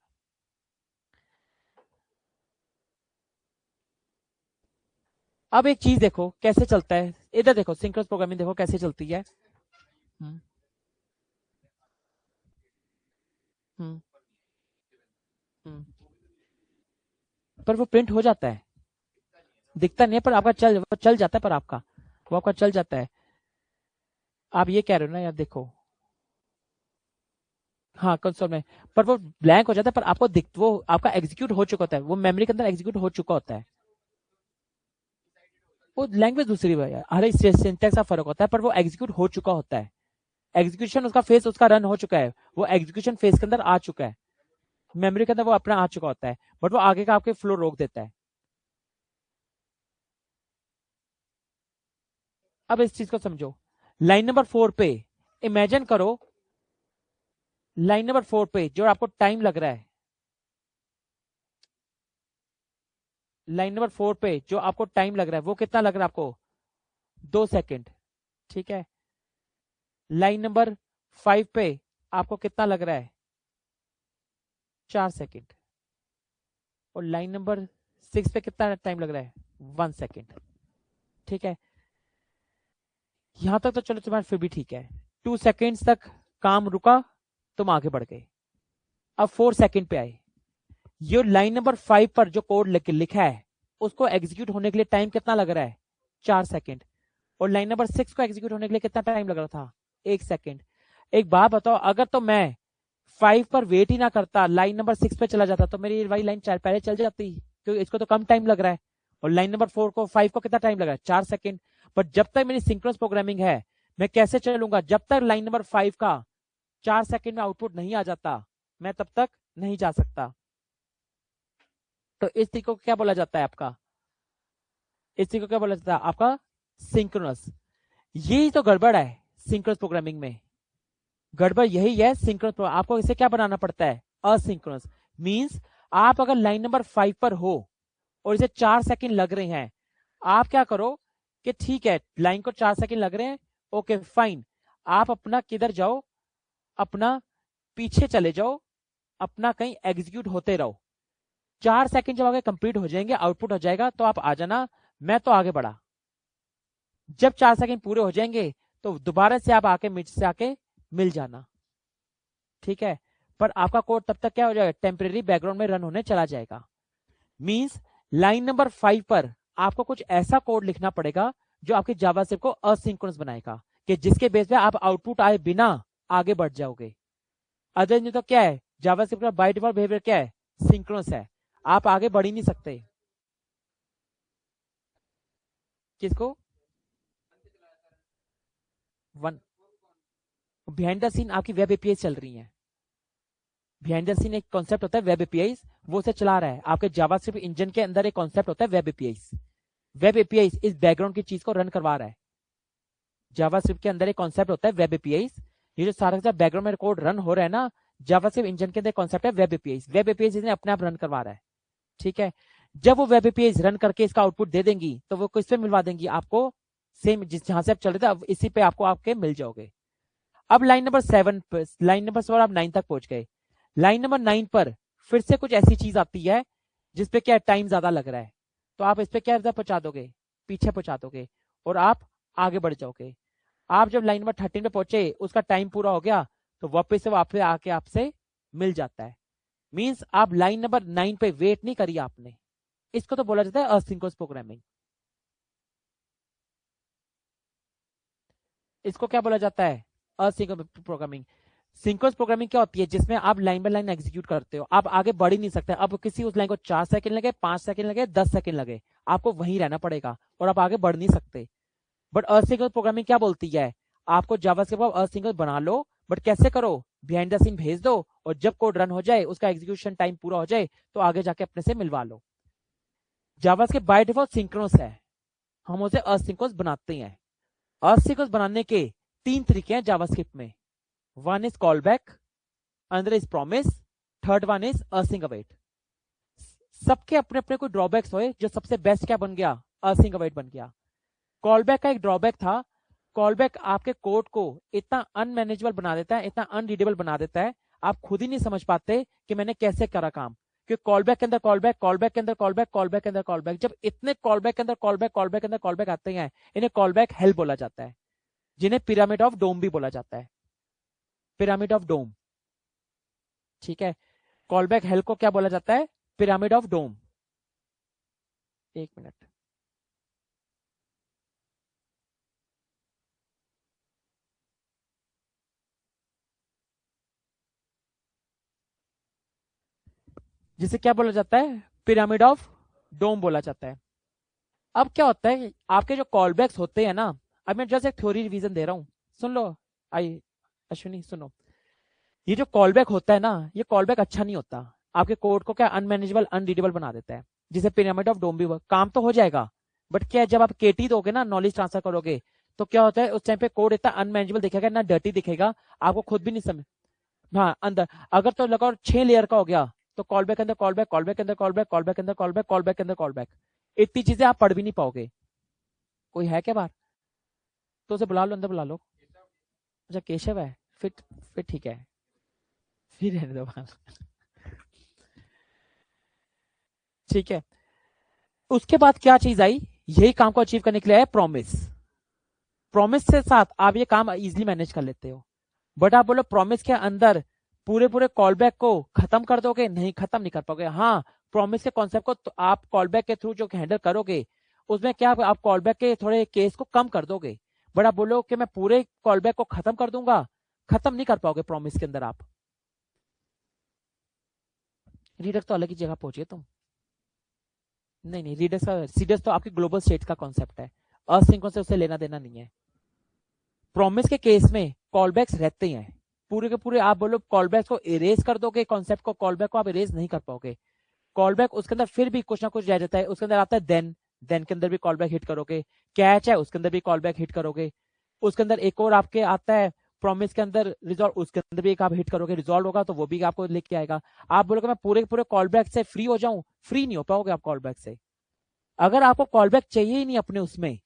अब एक चीज देखो कैसे चलता है, इधर देखो सिंक्रोनस प्रोग्रामिंग देखो कैसे चलती है। हम्म हम्म पर वो प्रिंट हो जाता है, दिखता नहीं है, पर आपका चल जाता है, पर आपका वो आपका चल जाता है। आप ये कह रहे हो ना यार, देखो हाँ कंसोल में, पर वो ब्लैंक हो जाता है, पर आपको वो आपका एग्जीक्यूट हो चुका होता है, वो मेमोरी के अंदर एग्जीक्यूट हो चुका होता है। वो लैंग्वेज दूसरी है, हर एक सिंटैक्स का फर्क होता है, पर वो एग्जीक्यूट हो चुका होता है, एग्जीक्यूशन उसका फेस उसका रन हो चुका है, वो एग्जीक्यूशन फेस के अंदर आ चुका है, मेमोरी के अंदर वो अपना आ चुका होता है, बट वो आगे का आपके फ्लो रोक देता है। अब इस चीज को समझो, लाइन नंबर 4 पे इमेजिन करो, लाइन नंबर 4 पे जो आपको टाइम लग रहा है, लाइन नंबर 4 पे जो आपको टाइम लग रहा है वो कितना लग रहा है आपको, 2 सेकंड, ठीक है। लाइन नंबर 5 पे आपको कितना लग रहा है, 4 सेकंड, और लाइन नंबर 6 पे कितना टाइम लग रहा है, 1 सेकंड, ठीक है। यहां तक तो चलो तुम्हारा फिर भी ठीक है, 2 सेकंड्स तक काम रुका, तुम आगे बढ़ गए। अब 4 सेकंड पे आए, ये लाइन नंबर 5 पर जो कोड लिखा है उसको एग्जीक्यूट होने के लिए टाइम कितना लग रहा है, 4 सेकंड, और लाइन नंबर 6 को एग्जीक्यूट होने के लिए कितना टाइम लग रहा था, 1 सेकंड। एक बात बताओ, अगर तो मैं 5 पर वेट ही ना करता, लाइन नंबर 6 पे चला जाता, तो मेरी वही लाइन पहले चल जाती, क्योंकि इसको तो कम टाइम लग रहा है, और लाइन नंबर 5 को कितना टाइम लग रहा है, 4 सेकंड। बट जब तक मेरी सिंक्रोनस प्रोग्रामिंग है, मैं कैसे चलूंगा, जब तक लाइन नंबर 5 का 4 सेकंड में आउटपुट नहीं आ जाता, मैं तब तक नहीं जा सकता। तो इस तरीके को क्या बोला जाता है आपका, इस तरीके को क्या बोला जाता है आपका, सिंक्रोनस। यही तो गड़बड़ है सिंक्रोनस प्रोग्रामिंग में, गड़बड़ यही है सिंक्रोनस। आपको इसे क्या बनाना पड़ता है, असिंक्रोनस। मींस आप अगर लाइन नंबर 5 पर हो और इसे 4 सेकंड लग रहे हैं, आप क्या करो कि ठीक है लाइन को 4 सेकंड लग रहे हैं, ओके फाइन, आप अपना किधर जाओ, अपना पीछे चले जाओ, अपना कहीं एग्जीक्यूट होते रहो। 4 सेकंड जब आगे कंप्लीट हो जाएंगे, आउटपुट हो जाएगा, तो आप आ जाना, मैं तो आगे बढ़ा। जब 4 सेकंड पूरे हो जाएंगे तो दोबारा से आप आके मुझसे आके मिल जाना, ठीक है। पर आपका कोड तब तक क्या हो जाएगा, टेम्परेरी बैकग्राउंड में रन होने चला जाएगा। मींस लाइन नंबर 5 पर आपको कुछ ऐसा कोड लिखना पड़ेगा जो आपके जावास्क्रिप्ट को असिंक्रोनस बनाएगा, कि जिसके बेस पे आप आउटपुट आए बिना आगे बढ़ जाओगे। अदर तो क्या है, जावास्क्रिप्ट का बाय डिफॉल्ट बिहेवियर क्या है, सिंक्रोनस है, आप आगे बढ़ ही नहीं सकते। किसको, वन बिहाइंड द सीन आपकी वेब एपीआई चल रही है, बिहाइंड द सीन एक कॉन्सेप्ट होता है वेब एपीआई, वो से चला रहा है आपके जावास्क्रिप्ट इंजन के अंदर। एक कॉन्सेप्ट होता है वेब एपीआई, वेब एपीआई इस बैकग्राउंड की चीज को रन करवा रहा है। जावास्क्रिप्ट के अंदर एक कॉन्सेप्ट होता है वेब एपीआई, ये जो सारा बैकग्राउंड में कोड रन हो रहा है ना, जावास्क्रिप्ट इंजन के अंदर कॉन्सेप्ट है वेब एपीआई। वेब एपीआई इसने अपने आप रन करवा रहा है, ठीक है। जब वो वेब एपीआई रन करके इसका आउटपुट दे देंगी, तो वो किस पे मिलवा देंगी आपको, सेम जिस जहां से आप चल रहे थे इसी पे आपको आपके मिल जाओगे। अब लाइन नंबर 7 पर, लाइन नंबर 7 आप 9 तक पहुंच गए। लाइन नंबर 9 पर फिर से कुछ ऐसी चीज आती है जिसपे क्या टाइम ज्यादा लग रहा है, तो आप इस पे क्या पहुंचा दोगे, पीछे पहुंचा दोगे, और आप आगे बढ़ जाओगे। आप जब लाइन नंबर 13 पे पहुंचे, उसका टाइम पूरा हो गया, तो वापस से वापस आके आपसे मिल जाता है। मींस आप लाइन नंबर 9 पे वेट नहीं करी आपने, इसको तो बोला जाता है असिंक्रोनस प्रोग्रामिंग। इसको क्या बोला जाता है, असिंक्रोनस प्रोग्रामिंग। सिंक्रोनस प्रोग्रामिंग क्या होती है, जिसमें आप लाइन बाय लाइन एग्जीक्यूट करते हो, आप आगे बढ़ ही नहीं सकते। अब किसी उस लाइन को 4 सेकंड लगे, 5 सेकंड लगे, 10 सेकंड लगे, आपको वहीं रहना पड़ेगा और आप आगे बढ़ नहीं सकते। बट असिंक्रोनस प्रोग्रामिंग क्या बोलती है, आपको जावास्क्रिप्ट असिंक्रोनस बना लो, बट कैसे करो, बिहाइंड द सीन भेज दो, और जब कोड रन हो जाए, उसका एग्जीक्यूशन टाइम पूरा हो जाए, तो आगे जाके अपने से मिलवा लो। जावास्क्रिप्ट बाय डिफॉल्ट सिंक्रोनस है, हम उसे असिंक्रोनस बनाते हैं। असिंक्रोनस बनाने के 3 तरीके हैं जावास्क्रिप्ट में, one is call back, another is promise, third one is async await. सबके अपने अपने कोई ड्रॉबैक्स हुए, जो सबसे बेस्ट क्या बन गया, असिंक अवेट बन गया। कॉलबैक का एक ड्रॉबैक था, कॉलबैक आपके कोड को इतना अनमैनेजेबल बना देता है, इतना अनरीडेबल बना देता है, आप खुद ही नहीं समझ पाते कि मैंने कैसे करा काम। कि कॉलबैक के अंदर कॉलबैक, कॉलबैक के अंदर कॉलबैक, कॉलबैक के अंदर कॉलबैक, जब इतने कॉलबैक के अंदर कॉलबैक, कॉलबैक के अंदर कॉलबैक आते हैं, इन्हें कॉलबैक हेल बोला जाता है, जिन्हें पिरामिड ऑफ डोम भी बोला जाता है, पिरामिड ऑफ डोम, ठीक है। कॉलबैक हेल को क्या बोला जाता है, पिरामिड ऑफ डोम। एक मिनट, जिसे क्या बोला जाता है, पिरामिड ऑफ डोम बोला जाता है। अब क्या होता है, आपके जो कॉलबैक्स होते हैं ना, अब मैं जस्ट एक थ्योरी रिवीजन दे रहा हूं, सुन लो। आई अश्विनी सुनो, ये जो कॉलबैक होता है ना, ये कॉलबैक अच्छा नहीं होता, आपके कोड को क्या अनमैनेजेबल अनरीडेबल बना देता है। जिसे पिरामिड ऑफ डोम भी काम तो हो जाएगा, बट क्या है, जब आप केटी दोगे ना, नॉलेज ट्रांसफर करोगे, तो क्या होता है उस टाइम पे कोड इतना अनमैनेजेबल दिखेगा ना, डर्टी दिखेगा, आपको खुद भी नहीं समझ। हाँ अंदर अगर तो लगाओ 6 लेयर का हो गया, तो कॉलबैक अंदर कॉलबैक, कॉलबैक अंदर कॉलबैक, कॉलबैक अंदर कॉलबैक, कॉलबैक अंदर कॉलबैक, इतनी चीजें आप पढ़ भी नहीं पाओगे। कोई है क्या बाहर? तो उसे बुला लो, अंदर बुला लो। अच्छा केशव है, फिर ठीक है, फिर रहने दो बाहर। ठीक है, उसके बाद क्या चीज आई, यही काम को अचीव करने के लिए है प्रॉमिस। प्रॉमिस के साथ आप ये काम इजीली मैनेज कर लेते हो। बट आप बोलो प्रॉमिस के अंदर पूरे पूरे कॉलबैक को खत्म कर दोगे, नहीं खत्म नहीं कर पाओगे। हाँ, प्रॉमिस के कॉन्सेप्ट को तो आप कॉलबैक के थ्रू जो हैंडल करोगे, उसमें क्या आप कॉलबैक के थोड़े केस को कम कर दोगे। बट आप बोलो कि मैं पूरे कॉलबैक को खत्म कर दूंगा, खत्म नहीं कर पाओगे प्रॉमिस के अंदर आप। रीडक्स तो अलग ही जगह पहुंचे तुम। नहीं, रीडक्स का सीडक्स तो आपकी ग्लोबल स्टेट का कॉन्सेप्ट है, असिंक्रोनस से उससे लेना देना नहीं है। प्रॉमिस के केस में कॉलबैक्स रहते हैं पूरे के पूरे। आप बोलो कॉलबैक को इरेज कर दोगे, कॉन्सेप्ट को, कॉलबैक को आप इरेज नहीं कर पाओगे। कॉलबैक उसके अंदर फिर भी कुछ ना कुछ रह जाता है। उसके अंदर आता है देन के अंदर भी कॉलबैक हिट करोगे, कैच है उसके अंदर भी कॉलबैक हिट करोगे। उसके अंदर एक और आपके आता है प्रॉमिस के अंदर रिजॉल्व, उसके अंदर भी एक आप हिट करोगे, रिजॉल्व होगा तो वो भी आपको लेके आएगा। आप बोलोगे मैं पूरे पूरे कॉलबैक से फ्री हो जाऊं, फ्री नहीं हो पाओगे आप कॉलबैक से। अगर आपको कॉलबैक चाहिए ही नहीं अपने उसमें,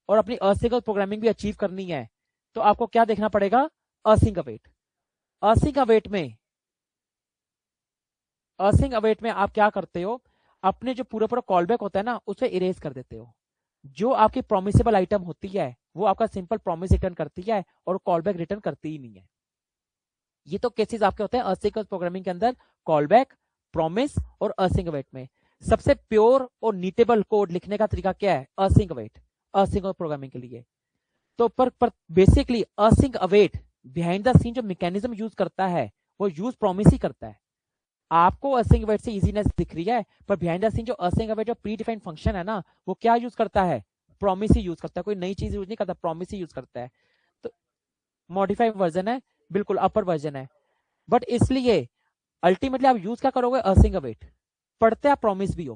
और अपनी असिंक्रोनस प्रोग्रामिंग भी अचीव करनी है, तो आपको क्या देखना पड़ेगा, असिंक अवेट। असिंक अवेट में आप क्या करते हो, अपने जो पूरा पूरा कॉलबैक होता है ना, उसे इरेज कर देते हो। जो आपकी प्रोमिसेबल आइटम होती है वो आपका सिंपल प्रॉमिस रिटर्न करती है, और कॉलबैक रिटर्न करती ही नहीं है। ये तो केसेस आपके होते हैं असिंक्रोनस प्रोग्रामिंग के अंदर, कॉलबैक, प्रॉमिस और असिंक अवेट में। सबसे प्योर और नीटेबल कोड लिखने का तरीका क्या है, असिंक अवेट, असिंक्रोनस प्रोग्रामिंग के लिए। तो पर basically async await behind the scene जो मैकेनिज्म यूज करता है, वो यूज प्रॉमिस ही करता है। आपको असिंक अवेट से इजीनेस दिख रही है, पर बिहाइंड द सीन जो असिंक अवेट जो प्री डिफाइंड फंक्शन है ना, वो क्या यूज करता है, प्रॉमिस ही यूज करता है। कोई नई चीज यूज नहीं करता, प्रॉमिस ही यूज करता है। तो मॉडिफाइड वर्जन है, बिल्कुल अपर वर्जन है। बट इसलिए अल्टीमेटली आप यूज क्या करोगे, असिंक अवेट। पढ़ते आप प्रॉमिस भी हो,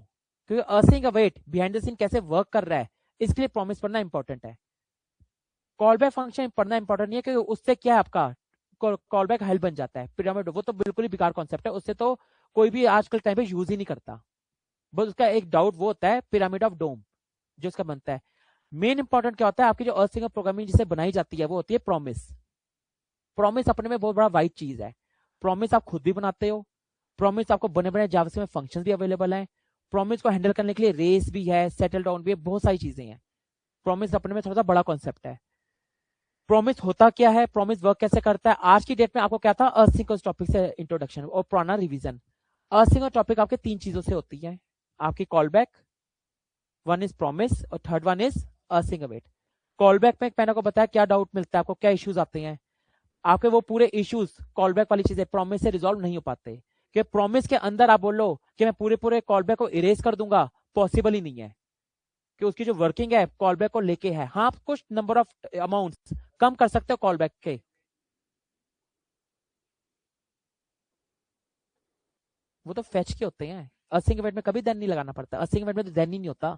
क्योंकि async await behind the scene कैसे वर्क कर रहा है, इसके लिए प्रॉमिस पढ़ना इंपॉर्टेंट है। कॉलबैक फंक्शन पढ़ना इंपॉर्टेंट नहीं है, क्योंकि उससे क्या है आपका कॉलबैक हेल्प बन जाता है। पिरामिड वो तो बिल्कुल ही बेकार कॉन्सेप्ट है, उससे तो कोई भी आजकल टाइम पे यूज ही नहीं करता। बस उसका एक डाउट वो होता है पिरामिड ऑफ डोम जो उसका बनता है। मेन इंपॉर्टेंट क्या होता है, आपकी जो असिंक्रोनस प्रोग्रामिंग जिसे बनाई जाती है वो होती है प्रॉमिस। प्रॉमिस अपने में बहुत बड़ा वाइड चीज है। प्रॉमिस आप खुद भी बनाते हो, प्रॉमिस आपको बने बने जावास्क्रिप्ट में फंक्शंस भी अवेलेबल हैं, प्रॉमिस को हैंडल करने के लिए रेस भी है, सेटल डाउन भी है, बहुत सारी चीजें हैं। प्रॉमिस अपने में थोड़ा सा बड़ा कॉन्सेप्ट है। प्रॉमिस होता क्या है, प्रॉमिस वर्क कैसे करता है, आज की डेट में आपको क्या था, असिंक्रोनस टॉपिक से इंट्रोडक्शन और पुराना रिवीजन। असिंक्रोनस टॉपिक आपके 3 चीजों से होती है, आपकी कॉलबैक, वन इज प्रॉमिस और third one is async await. Callback में मैंने को बताया क्या डाउट मिलता है आपको, क्या इश्यूज आते हैं आपके, वो पूरे इश्यूज कॉलबैक वाली चीजें प्रॉमिस से रिजॉल्व नहीं हो पाते। कि प्रॉमिस के अंदर आप बोलो कि मैं पूरे पूरे कॉलबैक को इरेज कर दूंगा, पॉसिबल ही नहीं है, कि उसकी जो वर्किंग है कॉलबैक को लेके है। हाँ, आप कुछ नंबर ऑफ अमाउंट्स कम कर सकते हो कॉलबैक के, वो तो फेच के होते हैं। असिंक अवेट में कभी देन नहीं लगाना पड़ता, असिंक अवेट में तो देन ही नहीं होता।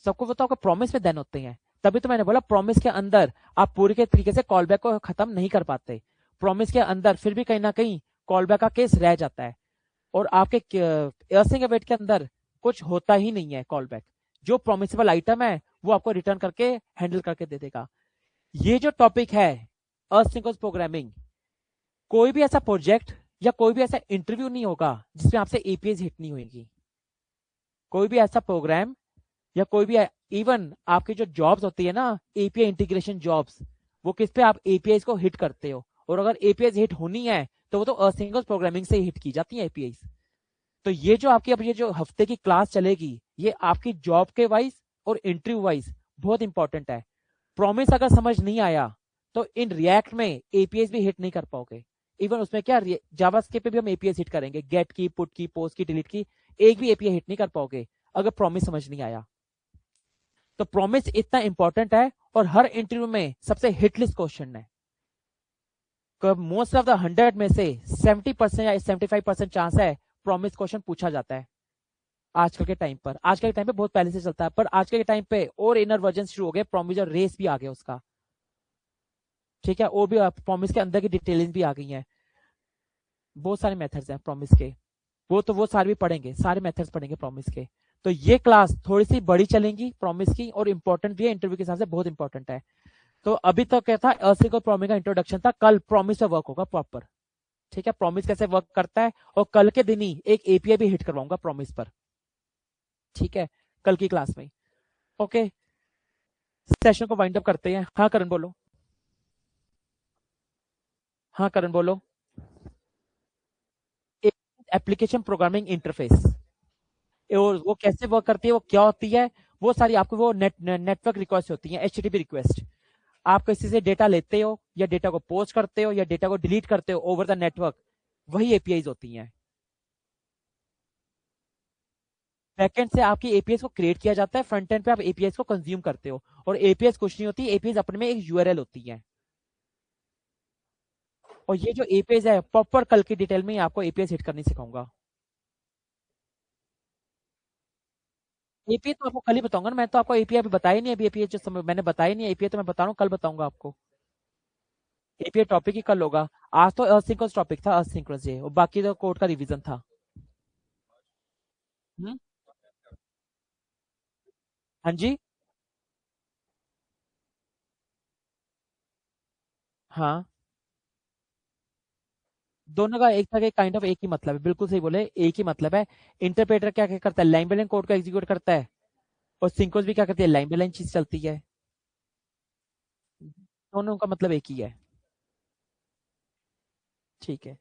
सबको बताओ कि प्रॉमिस में देन होते हैं, तभी तो मैंने बोला प्रॉमिस के अंदर आप पूरे के तरीके से कॉलबैक को खत्म नहीं कर पाते। प्रॉमिस के अंदर फिर भी कहीं ना कहीं कॉलबैक का केस रह जाता है, और आपके असिंक अवेट के अंदर कुछ होता ही नहीं है कॉलबैक। जो प्रोमिसेबल आइटम है वो आपको रिटर्न करके हैंडल करके दे देगा। ये जो टॉपिक है असिंक्रोनस प्रोग्रामिंग, कोई भी ऐसा प्रोजेक्ट या कोई भी ऐसा इंटरव्यू नहीं होगा जिसमें आपसे एपीआई हिट नहीं होगी। कोई भी ऐसा प्रोग्राम या कोई भी इवन आपकी जो जॉब्स होती है ना, एपीआई इंटीग्रेशन जॉब्स, वो किस पे आप एपीआई को हिट करते हो। और अगर एपीआई हिट होनी है तो वो तो असिंक्रोनस प्रोग्रामिंग से हिट की जाती है एपीआई। तो ये जो आपकी अब ये जो हफ्ते की क्लास चलेगी, ये आपकी जॉब के वाइज और इंटरव्यू वाइज बहुत इंपॉर्टेंट है। प्रॉमिस अगर समझ नहीं आया तो इन रिएक्ट में एपीआई भी हिट नहीं कर पाओगे। इवन उसमें क्या जावास्क्रिप्ट पे भी हम एपीआई हिट करेंगे, गेट की, पुट की, पोस्ट की, डिलीट की, एक भी एपीआई हिट नहीं कर पाओगे अगर प्रॉमिस समझ नहीं आया। तो प्रॉमिस इतना इंपॉर्टेंट है और हर इंटरव्यू में सबसे हिट लिस्ट क्वेश्चन है। मोस्ट ऑफ द 100 में से 70% या 75% चांस है प्रॉमिस क्वेश्चन पूछा जाता है आजकल के टाइम पर। आजकल के टाइम पे बहुत पहले से चलता है, पर आजकल के टाइम पे और इनर वर्जन शुरू हो गए, प्रॉमिस और रेस भी आ गया उसका, ठीक है, और भी प्रॉमिस के अंदर की डिटेलिंग भी आ गई है। बहुत सारे मेथड्स हैं प्रॉमिस के, वो सारे भी पढ़ेंगे, सारे मेथड्स पढ़ेंगे प्रॉमिस के। तो ये क्लास थोड़ी सी बड़ी चलेंगी प्रॉमिस की, और इंपॉर्टेंट भी है, इंटरव्यू के हिसाब से बहुत इंपॉर्टेंट है। तो अभी तक क्या था, असिंक और प्रॉमिस का इंट्रोडक्शन था, कल प्रॉमिस पे वर्क होगा प्रॉपर, ठीक है, प्रॉमिस कैसे वर्क करता है, और कल के दिन ही एक एपीआई भी हिट करवाऊंगा प्रॉमिस पर, ठीक है, कल की क्लास में। ओके, सेशन को वाइंड अप करते हैं। हाँ करण बोलो। हाँ करण बोलो। एप्लीकेशन प्रोग्रामिंग इंटरफेस, और वो कैसे वर्क करती है, वो क्या होती है, वो सारी आपको वो नेटवर्क रिक्वेस्ट होती है, एचटीटीपी रिक्वेस्ट। आप किसी से डेटा लेते हो या डेटा को पोस्ट करते हो या डेटा को डिलीट करते हो ओवर द नेटवर्क, वही एपीआईज होती हैं। बैकएंड से आपकी एपीआईज को क्रिएट किया जाता है, फ्रंट एंड पे आप एपीआईज को कंज्यूम करते हो, और एपीआईज कुछ नहीं होती, एपीआईज अपने में एक यूआरएल होती है। और ये जो एपीआईज है प्रॉपर कल की डिटेल में आपको एपीआईज हिट करनी सिखाऊंगा। एपीआई तो आपको कल ही बताऊंगा ना, मैं तो आपको एपीआई अभी बताया नहीं, अभी एपीआई जो समय मैंने बताया नहीं, एपीआई तो मैं बता रहा हूँ कल बताऊंगा आपको। एपीआई टॉपिक ही कल होगा, आज तो असिंक्रोनस टॉपिक था, असिंक्रोनस ये, और बाकी तो कोड का रिवीजन था। हम्म, हाँ जी, हाँ, दोनों का एक तरह काइंड ऑफ एक ही मतलब है, बिल्कुल सही बोले, एक ही मतलब है। इंटरप्रेटर क्या क्या करता है, लाइन बाय लाइन कोड को एग्जीक्यूट करता है, और सिंक्रोनस भी क्या करती है, लाइन बाय लाइन चीज चलती है। दोनों का मतलब एक ही है, ठीक है।